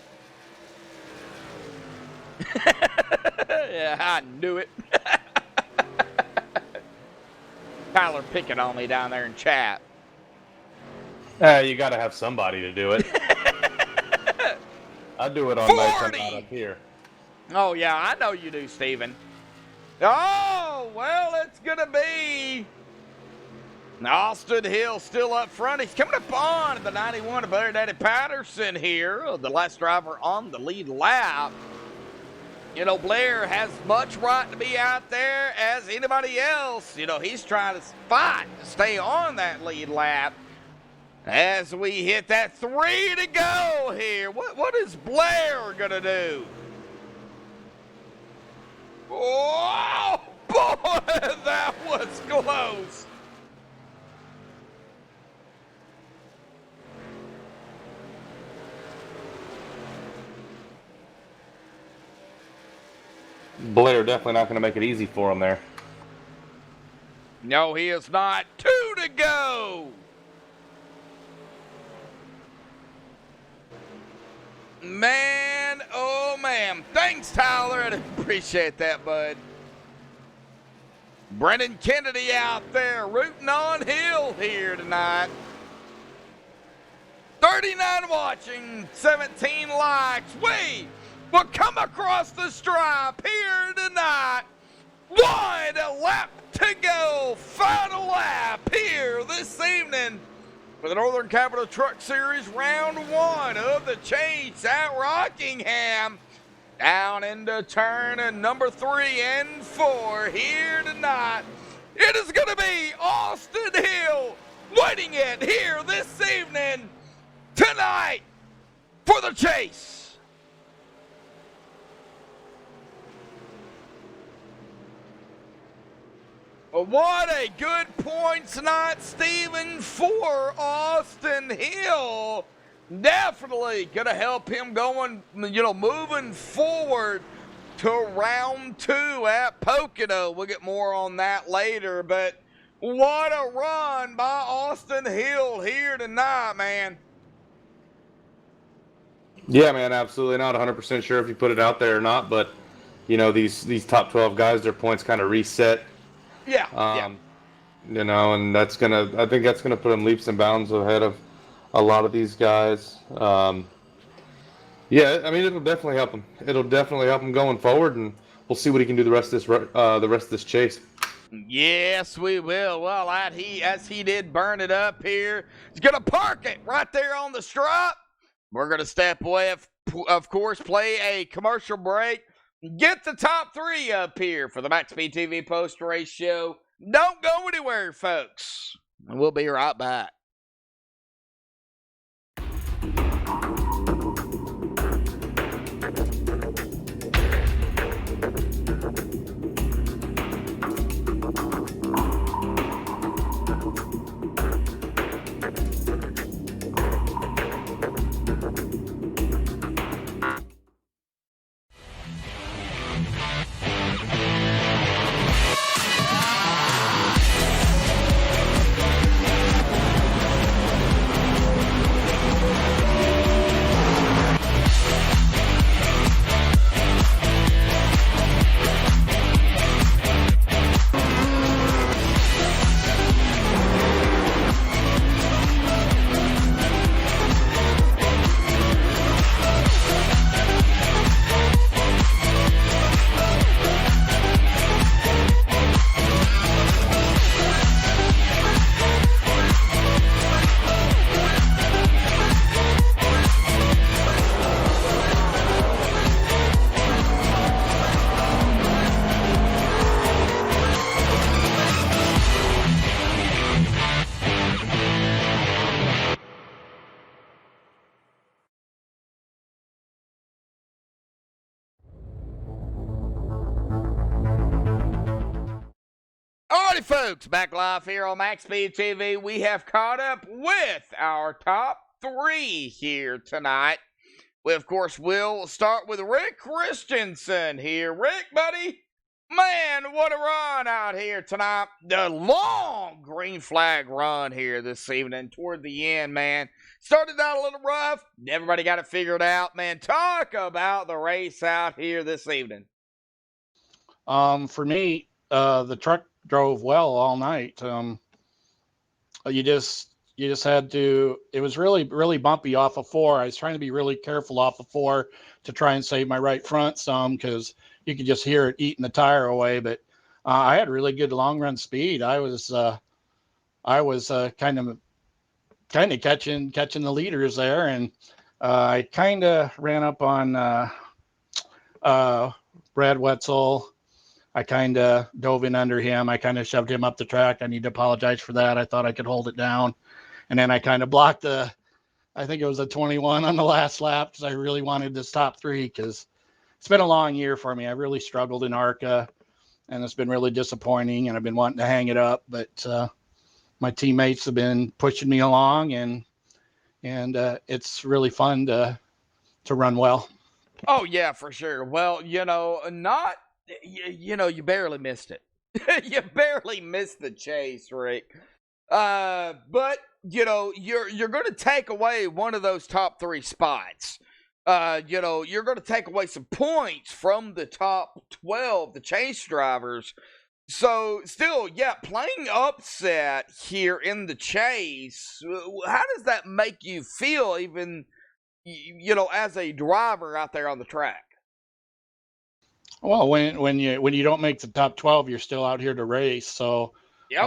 Yeah, I knew it. Tyler picking on me down there in chat. You got to have somebody to do it. I do it on nights I'm not up here. Oh, yeah, I know you do, Steven. Oh, well, it's going to be Austin Hill still up front. He's coming up on the 91 of Blair Daddy Patterson here, the last driver on the lead lap. You know, Blair has much right to be out there as anybody else. You know, he's trying to fight to stay on that lead lap as we hit that 3 to go here. What is Blair going to do? Oh, boy, that was close. Blair definitely not going to make it easy for him there. No, he is not. 2 to go. Man, oh man. Thanks, Tyler. I appreciate that, bud. Brendan Kennedy out there rooting on Hill here tonight. 39 watching, 17 likes. We will come across the stripe here tonight. 1 lap to go. Final lap here this evening for the Northern Capital Truck Series round 1 of the chase at Rockingham. Down into turn number 3 and 4 here tonight. It is going to be Austin Hill winning it here this evening, tonight, for the chase. What a good point tonight, Steven, for Austin Hill. Definitely going to help him going, moving forward to round 2 at Pocono. We'll get more on that later, but what a run by Austin Hill here tonight, man. Yeah, man, absolutely not 100% sure if you put it out there or not, but, these top 12 guys, their points kind of reset. Yeah, And I think that's gonna put him leaps and bounds ahead of a lot of these guys. Yeah, I mean, it'll definitely help him. It'll definitely help him going forward, and we'll see what he can do the rest of this chase. Yes, we will. Well, as he did burn it up here, he's going to park it right there on the stripe. We're going to step away, of course, play a commercial break, get the top three up here for the MaxSpeedTV post-race show. Don't go anywhere, folks. And we'll be right back. Alrighty, folks, back live here on MaxSpeedTV. We have caught up with our top three here tonight. We, of course, will start with Rick Christensen here. Rick, buddy, man, what a run out here tonight. The long green flag run here this evening toward the end, man. Started out a little rough. Everybody got it figured out, man. Talk about the race out here this evening. For me, the truck drove well all night. You just had to. It was really bumpy off of 4. I was trying to be really careful off of 4 to try and save my right front some, because you could just hear it eating the tire away. But I had really good long run speed. I was kind of catching the leaders there, and I kind of ran up on Brad Wetzel. I kind of dove in under him. I kind of shoved him up the track. I need to apologize for that. I thought I could hold it down. And then I kind of blocked I think it was a 21 on the last lap, because I really wanted this top 3, because it's been a long year for me. I really struggled in ARCA, and it's been really disappointing, and I've been wanting to hang it up. But my teammates have been pushing me along, and it's really fun to run well. Oh, yeah, for sure. Well, you barely missed it. You barely missed the chase, Rick. But you're going to take away one of those top 3 spots. You're going to take away some points from the top 12, the chase drivers. So still, yeah, playing upset here in the chase. How does that make you feel, even, as a driver out there on the track? Well, when you don't make the top 12, you're still out here to race. So, yep.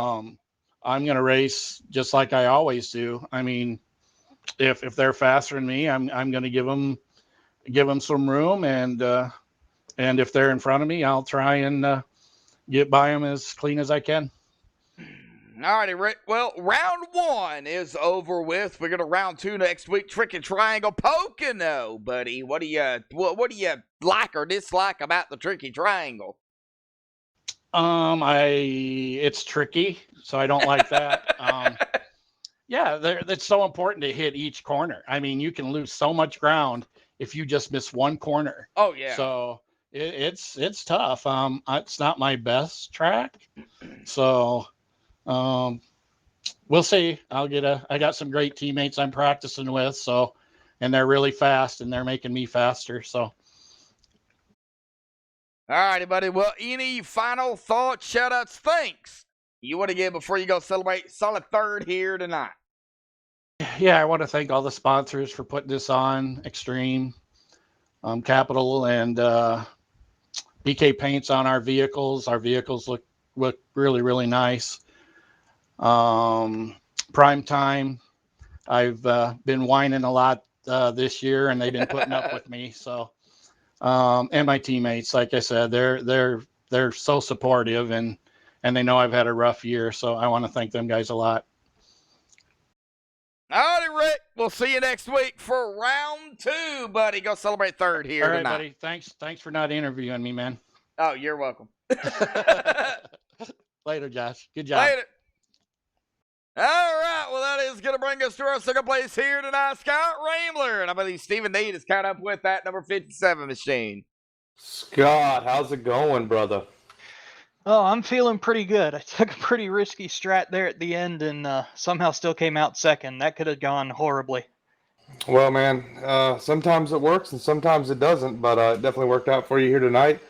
I'm going to race just like I always do. I mean, if they're faster than me, I'm going to give them some room, and if they're in front of me, I'll try and get by them as clean as I can. Alrighty, Rick. Well, round 1 is over with. We're gonna round 2 next week. Tricky Triangle Pocono, buddy. What do you like or dislike about the Tricky Triangle? It's tricky, so I don't like that. Yeah, it's so important to hit each corner. I mean, you can lose so much ground if you just miss one corner. Oh yeah. So it's tough. It's not my best track, so we'll see. I got some great teammates I'm practicing with, so, and they're really fast, and they're making me faster. So. All righty, buddy. Well, any final thoughts, shout outs, thanks you want to give before you go celebrate solid third here tonight? Yeah, I want to thank all the sponsors for putting this on. Extreme, Capital, and BK Paints on our vehicles. Our vehicles look really, really nice. Prime Time, I've been whining a lot this year, and they've been putting up with me. So, and my teammates, like I said, they're so supportive, and they know I've had a rough year. So I want to thank them guys a lot. All right, Rick. We'll see you next week for round 2, buddy. Go celebrate third here All right, tonight. buddy. Thanks for not interviewing me, man. Oh, you're welcome. Later, Josh. Good job. Later. All right, well, that is going to bring us to our second place here tonight, Scott Rambler. And I believe Stephen Need is caught up with that number 57 machine. Scott, how's it going, brother? Oh, I'm feeling pretty good. I took a pretty risky strat there at the end and somehow still came out second. That could have gone horribly. Well, man, sometimes it works and sometimes it doesn't, but it definitely worked out for you here tonight.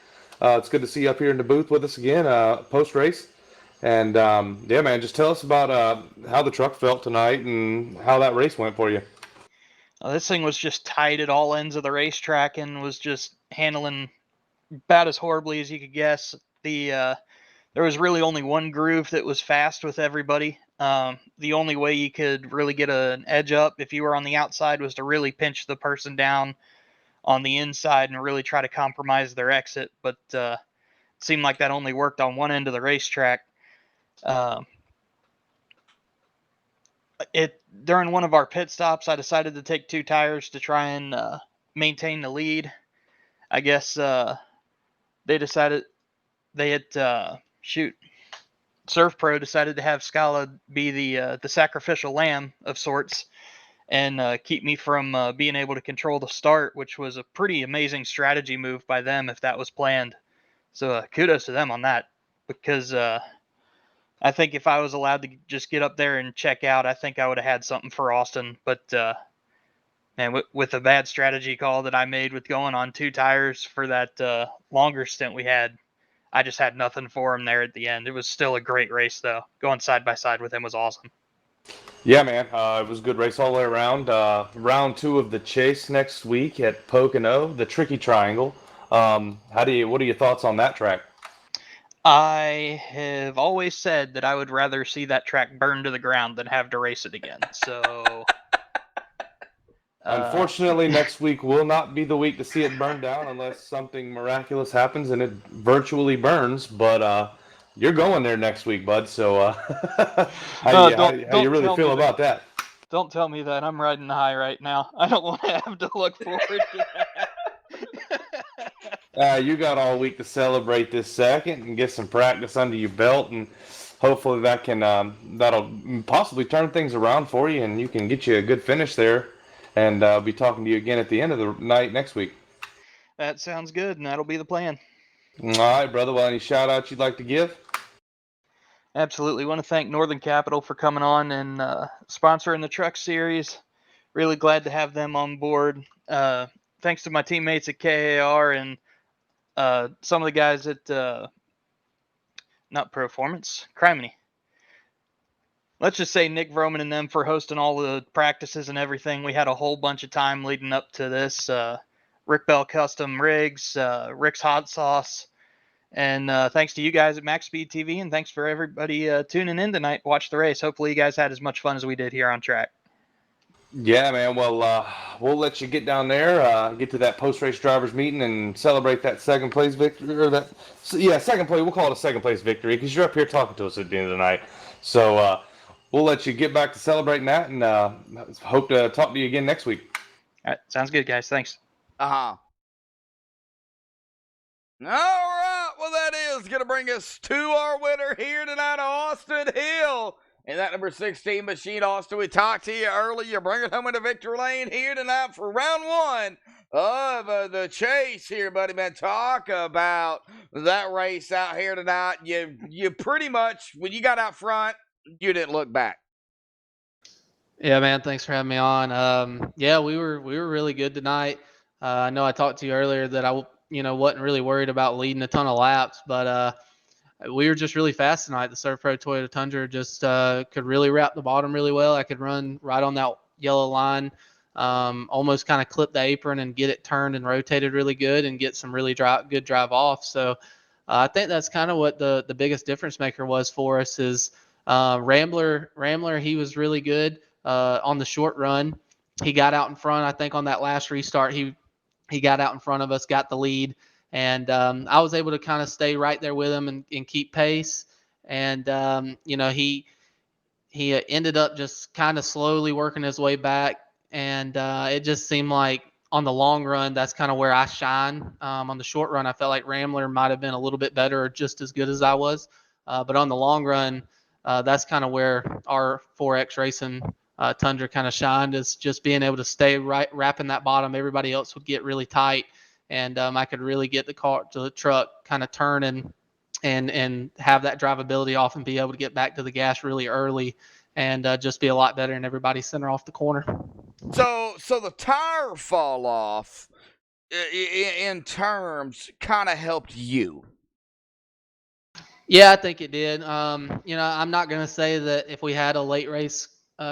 It's good to see you up here in the booth with us again, post-race. And, yeah, man, just tell us about how the truck felt tonight and how that race went for you. This thing was just tight at all ends of the racetrack and was just handling about as horribly as you could guess. There was really only one groove that was fast with everybody. The only way you could really get an edge up if you were on the outside was to really pinch the person down on the inside and really try to compromise their exit. But it seemed like that only worked on one end of the racetrack. During one of our pit stops, I decided to take 2 tires to try and maintain the lead. I guess they decided they had Surf Pro decided to have Scala be the sacrificial lamb of sorts and keep me from being able to control the start, which was a pretty amazing strategy move by them if that was planned. So kudos to them on that, because I think if I was allowed to just get up there and check out, I think I would have had something for Austin. But man, with a bad strategy call that I made with going on 2 tires for that longer stint we had, I just had nothing for him there at the end. It was still a great race, though. Going side by side with him was awesome. Yeah, man, it was a good race all the way around. Round 2 of the chase next week at Pocono, the Tricky Triangle. What are your thoughts on that track? I have always said that I would rather see that track burn to the ground than have to race it again. So, unfortunately, next week will not be the week to see it burn down unless something miraculous happens and it virtually burns. But you're going there next week, bud. So how you really feel about that? Don't tell me that. I'm riding high right now. I don't want to have to look forward to that. You got all week to celebrate this second and get some practice under your belt, and hopefully that'll possibly turn things around for you, and you can get you a good finish there. And I'll be talking to you again at the end of the night next week. That sounds good, and that'll be the plan. All right, brother. Well, any shout-outs you'd like to give? Absolutely. Want to thank Northern Capital for coming on and sponsoring the truck series. Really glad to have them on board. Thanks to my teammates at KAR and some of the guys at not Performance, Criminy. Let's just say Nick Vroman and them for hosting all the practices and everything. We had a whole bunch of time leading up to this. Rick Bell Custom Rigs, Rick's Hot Sauce, and thanks to you guys at MaxSpeedTV, and thanks for everybody tuning in tonight to watch the race. Hopefully you guys had as much fun as we did here on track. Yeah, man. Well, we'll let you get down there, get to that post-race drivers meeting, and celebrate that second place victory. Second place. We'll call it a second place victory because you're up here talking to us at the end of the night. So we'll let you get back to celebrating that, and hope to talk to you again next week. All right, sounds good, guys. Thanks. All right. Well, that is going to bring us to our winner here tonight, Austin Hill. And that number 16 machine, Austin, we talked to you earlier. Bring it home into victory lane here tonight for round 1 of the chase here, buddy, man. Talk about that race out here tonight. You pretty much, when you got out front, you didn't look back. Yeah, man. Thanks for having me on. Yeah, we were really good tonight. I know I talked to you earlier that I wasn't really worried about leading a ton of laps, but we were just really fast tonight. The Servpro Toyota Tundra just could really wrap the bottom really well. I could run right on that yellow line, almost kind of clip the apron and get it turned and rotated really good and get some really good drive off. So I think that's kind of what the biggest difference maker was for us is Rambler, he was really good on the short run. He got out in front. I think on that last restart, he got out in front of us, got the lead. And I was able to kind of stay right there with him and keep pace. And, he ended up just kind of slowly working his way back. And it just seemed like on the long run, that's kind of where I shine. On the short run, I felt like Rambler might have been a little bit better or just as good as I was. But on the long run, that's kind of where our 4X Racing Tundra kind of shined, is just being able to stay right, wrapping that bottom. Everybody else would get really tight. And I could really get the truck kind of turning and have that drivability off and be able to get back to the gas really early and just be a lot better, and everybody center off the corner. So the tire fall off in terms kind of helped you. Yeah, I think it did. I'm not going to say that if we had a late race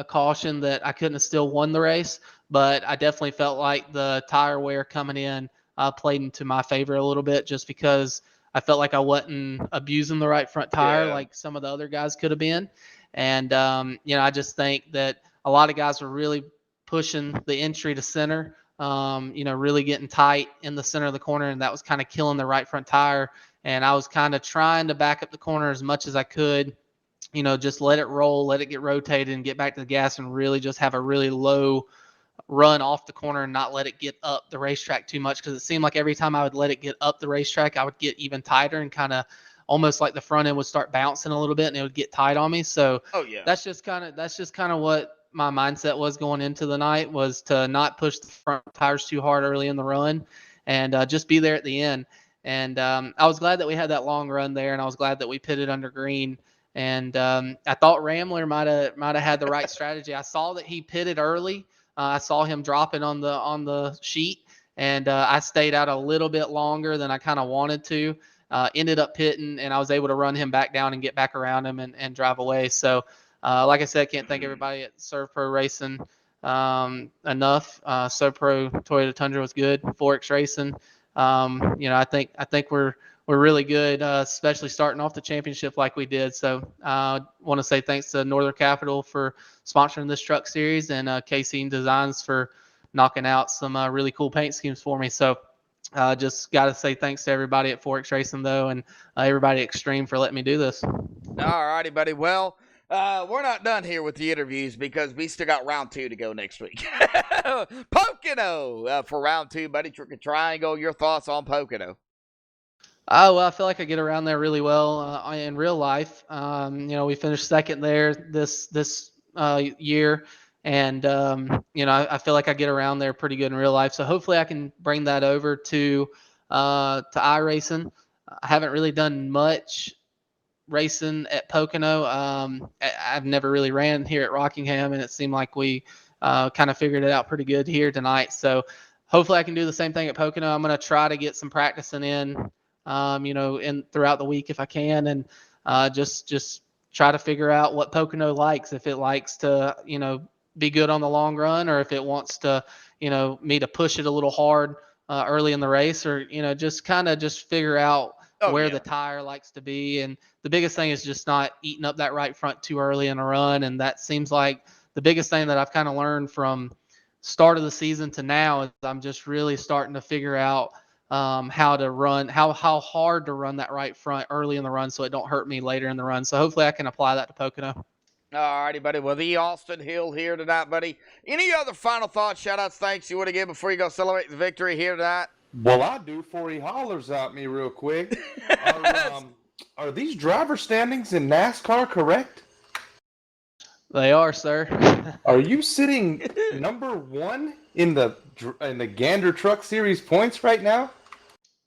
caution that I couldn't have still won the race, but I definitely felt like the tire wear coming in played into my favor a little bit, just because I felt like I wasn't abusing the right front tire like some of the other guys could have been. And, I just think that a lot of guys were really pushing the entry to center, really getting tight in the center of the corner, and that was kind of killing the right front tire. And I was kind of trying to back up the corner as much as I could, just let it roll, let it get rotated and get back to the gas and really just have a really low run off the corner and not let it get up the racetrack too much, because it seemed like every time I would let it get up the racetrack, I would get even tighter and kind of almost like the front end would start bouncing a little bit and it would get tight on me. So that's just kind of what my mindset was going into the night, was to not push the front tires too hard early in the run and just be there at the end. And I was glad that we had that long run there, and I was glad that we pitted under green. And I thought Rambler might have had the right strategy. I saw that he pitted early. I saw him dropping on the sheet, and I stayed out a little bit longer than I kind of wanted to. Ended up pitting, and I was able to run him back down and get back around him and drive away. So, like I said, I can't thank everybody at Servpro Racing enough. Servpro Toyota Tundra was good. 4X Racing. I think we're really good, especially starting off the championship like we did. So I want to say thanks to Northern Capital for sponsoring this truck series, and KC Designs for knocking out some really cool paint schemes for me. So just got to say thanks to everybody at 4X Racing, though, and everybody at Extreme for letting me do this. All righty, buddy. Well, we're not done here with the interviews because we still got round 2 to go next week. Pocono for round 2, buddy. Triangle, your thoughts on Pocono? Oh, well, I feel like I get around there really well in real life. We finished second there this year, and I feel like I get around there pretty good in real life. So hopefully I can bring that over to iRacing. I haven't really done much racing at Pocono. I've never really ran here at Rockingham, and it seemed like we kind of figured it out pretty good here tonight. So hopefully I can do the same thing at Pocono. I'm going to try to get some practicing in throughout the week if I can, and just try to figure out what Pocono likes. If it likes to, be good on the long run, or if it wants to, me to push it a little hard early in the race, or, just kind of just figure out where the tire likes to be. And the biggest thing is just not eating up that right front too early in a run. And that seems like the biggest thing that I've kind of learned from start of the season to now is I'm just really starting to figure out how to run, how hard to run that right front early in the run so it don't hurt me later in the run. So hopefully I can apply that to Pocono. All righty, buddy. Well, the Austin Hill here tonight, buddy. Any other final thoughts, shout-outs, thanks you want to give before you go celebrate the victory here tonight? Well, I do before he hollers at me real quick. Are these driver standings in NASCAR correct? They are, sir. Are you sitting number 1 in the Gander Truck Series points right now?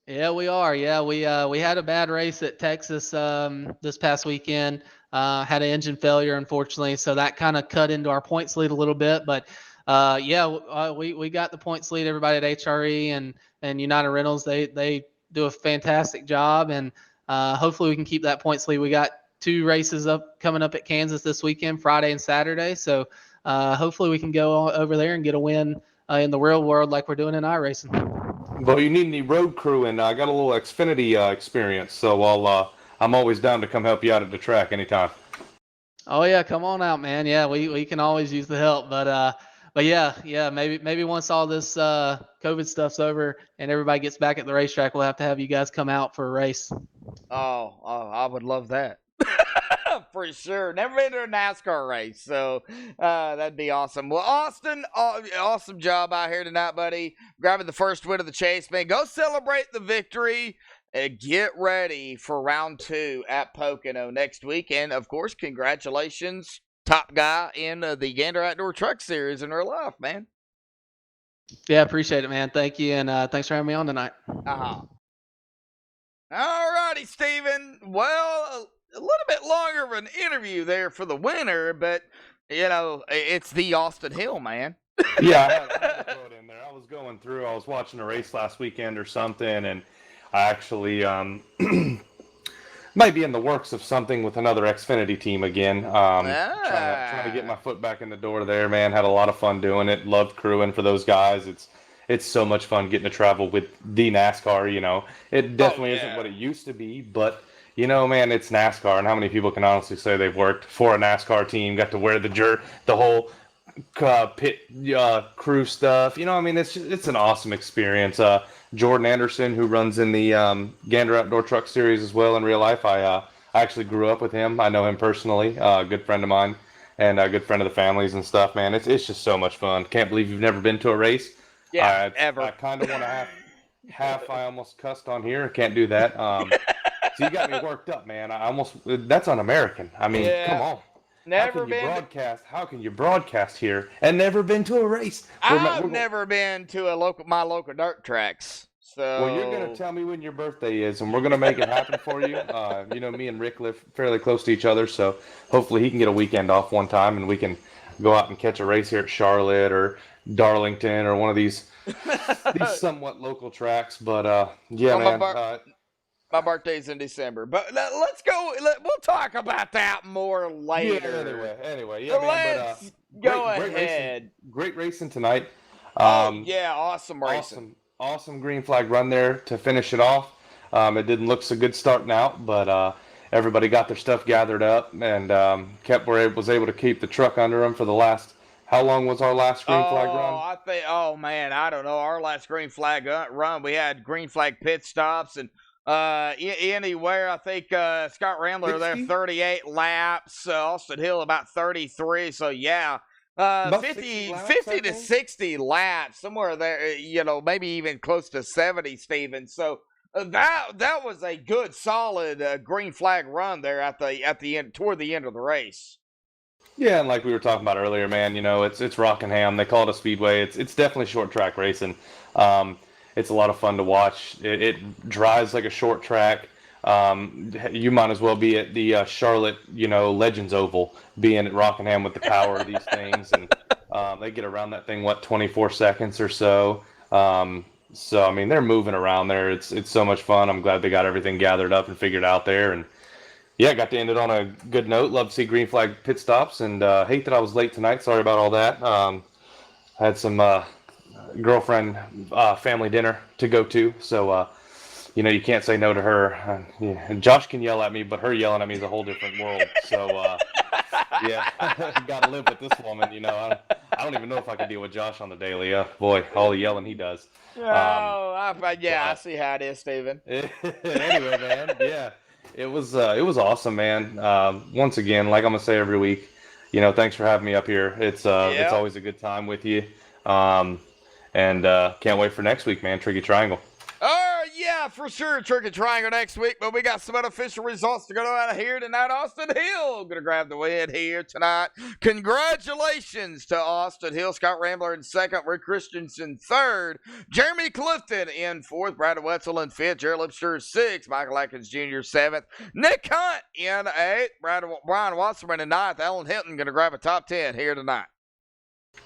Yeah, we are. Yeah, we had a bad race at Texas this past weekend. Had an engine failure, unfortunately, so that kind of cut into our points lead a little bit. But we got the points lead. Everybody at HRE and United Rentals, they do a fantastic job, and hopefully we can keep that points lead. We got 2 races coming up at Kansas this weekend, Friday and Saturday. So hopefully we can go over there and get a win in the real world like we're doing in iRacing. Well, you need any road crew, and I got a little Xfinity experience, so I'm always down to come help you out at the track anytime. Oh yeah, come on out, man. Yeah, we can always use the help, but yeah, maybe once all this COVID stuff's over and everybody gets back at the racetrack, we'll have to have you guys come out for a race. Oh, I would love that. For sure. Never been to a NASCAR race, so that'd be awesome. Well, Austin, awesome job out here tonight, buddy. Grabbing the first win of the chase, man. Go celebrate the victory and get ready for round 2 at Pocono next week. And, of course, congratulations, top guy in the Gander Outdoor Truck Series in real life, man. Yeah, appreciate it, man. Thank you, and thanks for having me on tonight. Uh-huh. All righty, Steven. Well, a little bit longer of an interview there for the winner, but, it's the Austin Hill, man. Yeah, I had to throw it in there. I was going through, I was watching a race last weekend or something, and I actually might be in the works of something with another Xfinity team again. Trying to get my foot back in the door there, man. Had a lot of fun doing it. Loved crewing for those guys. It's so much fun getting to travel with the NASCAR, It definitely isn't what it used to be, but, man, it's NASCAR, and how many people can honestly say they've worked for a NASCAR team, got to wear the whole pit crew stuff. It's an awesome experience. Jordan Anderson, who runs in the Gander Outdoor Truck Series as well in real life, I actually grew up with him. I know him personally, a good friend of mine, and a good friend of the family's and stuff, man. It's just so much fun. Can't believe you've never been to a race. Yeah, ever. I kind of want to half I almost cussed on here. I can't do that. So you got me worked up, man. That's un-American. Come on. Never been. How can you broadcast here and never been to a race? I've never been to my local dirt tracks. So. Well, you're gonna tell me when your birthday is, and we're gonna make it happen for you. Me and Rick live fairly close to each other, so hopefully he can get a weekend off one time, and we can go out and catch a race here at Charlotte or Darlington or one of these somewhat local tracks. But man. My birthday's in December, but let's go. We'll talk about that more later. Yeah, anyway, let's go ahead. Great racing tonight. Awesome racing. Awesome green flag run there to finish it off. It didn't look so good starting out, but everybody got their stuff gathered up and was able to keep the truck under them for the last. How long was our last green flag run? I don't know. Our last green flag run, we had green flag pit stops and. Anywhere, I think Scott Rambler 60? There 38 laps, Austin Hill about 33. So yeah, 50 to 60 laps, somewhere there. Maybe even close to 70, Steven. So that was a good, solid green flag run there at the end, toward the end of the race. Yeah, and like we were talking about earlier, man, it's Rockingham. They call it a speedway. It's definitely short track racing. It's a lot of fun to watch. It drives like a short track. You might as well be at the Charlotte, Legends Oval, being at Rockingham with the power of these things. And they get around that thing, 24 seconds or so. They're moving around there. It's so much fun. I'm glad they got everything gathered up and figured out there. And yeah, got to end it on a good note. Love to see green flag pit stops. And hate that I was late tonight. Sorry about all that. Had some girlfriend family dinner to go to, so you can't say no to her. And Josh can yell at me, but her yelling at me is a whole different world. So gotta live with this woman. I don't even know if I can deal with Josh on the daily. Boy, all the yelling he does. I see how it is, Steven. Anyway, man, it was awesome, man. Once again, like I'm gonna say every week, thanks for having me up here. It's always a good time with you. And can't wait for next week, man. Tricky Triangle. Yeah, for sure. Tricky Triangle next week. But we got some unofficial results to go out of here tonight. Austin Hill going to grab the win here tonight. Congratulations to Austin Hill. Scott Rambler in second. Rick Christensen third. Jeremy Clifton in fourth. Brandon Wetzel in fifth. Jared Lipster sixth. Michael Atkins Jr. seventh. Nick Hunt in eighth. Brian Wasserman in ninth. Alan Hinton going to grab a top 10 here tonight.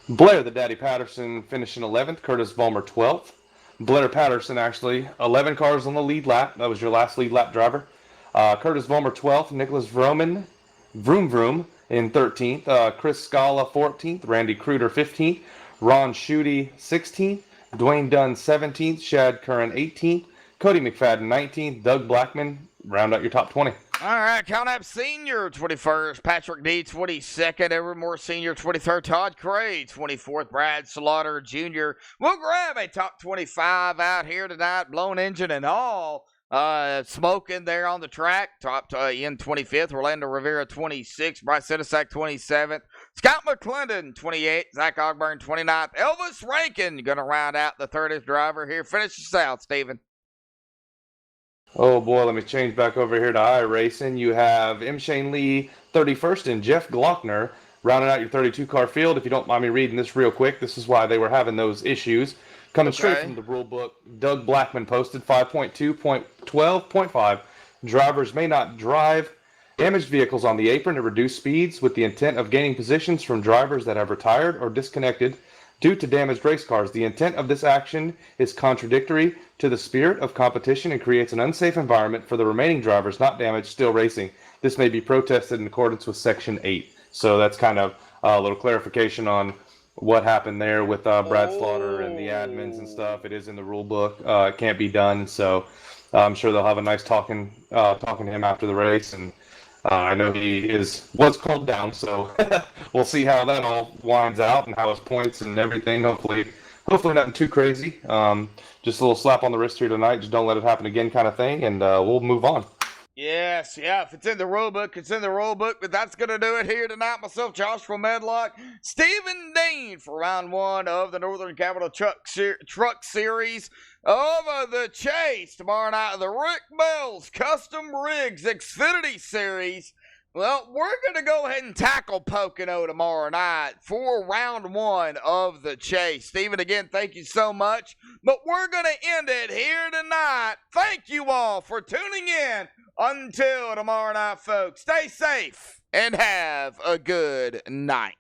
Blair the Daddy Patterson finishing 11th. Curtis Vollmer 12th. Blair Patterson actually 11 cars on the lead lap. That was your last lead lap driver. Curtis Vollmer 12th, Nicholas Vroom Vroom in 13th, Chris Scala 14th, Randy Kruder 15th, Ron Schutte 16th, Dwayne Dunn 17th, Shad Curran 18th, Cody McFadden 19th, Doug Blackman, round out your top 20. All right, Count Up Senior 21st, Patrick D 22nd, Evermore Senior 23rd, Todd Cray 24th, Brad Slaughter Jr. We'll grab a top 25 out here tonight, blown engine and all. Smoking there on the track, top in 25th, Orlando Rivera 26th, Bryce Sidisak 27th, Scott McClendon 28th, Zach Ogburn 29th, Elvis Rankin going to round out the 30th driver here. Finish us out, Steven. Oh boy, let me change back over here to iRacing. You have M. Shane Lee 31st and Jeff Glockner rounding out your 32 car field. If you don't mind me reading this real quick, this is why they were having those issues. Coming straight from the rule book, Doug Blackman posted 5.2.12.5. Drivers may not drive damaged vehicles on the apron to reduce speeds with the intent of gaining positions from drivers that have retired or disconnected due to damaged race cars. The intent of this action is contradictory to the spirit of competition and creates an unsafe environment for the remaining drivers not damaged still racing. This may be protested in accordance with Section 8. So that's kind of a little clarification on what happened there with Brad Slaughter and the admins and stuff. It is in the rule book. It can't be done. So I'm sure they'll have a nice talking to him after the race. And I know he was called down, so we'll see how that all winds out and how his points and everything. Hopefully nothing too crazy. Just a little slap on the wrist here tonight. Just don't let it happen again, kind of thing, and we'll move on. Yes, yeah, if it's in the rule book, it's in the rule book, but that's going to do it here tonight. Myself, Joshua Medlock, Stephen Dean for round one of the Northern Capital Truck Series of the Chase. Tomorrow night, the Rick Bell's Custom Rigs Xfinity Series. Well, we're going to go ahead and tackle Pocono tomorrow night for round one of the Chase. Stephen, again, thank you so much, but we're going to end it here tonight. Thank you all for tuning in. Until tomorrow night, folks, stay safe and have a good night.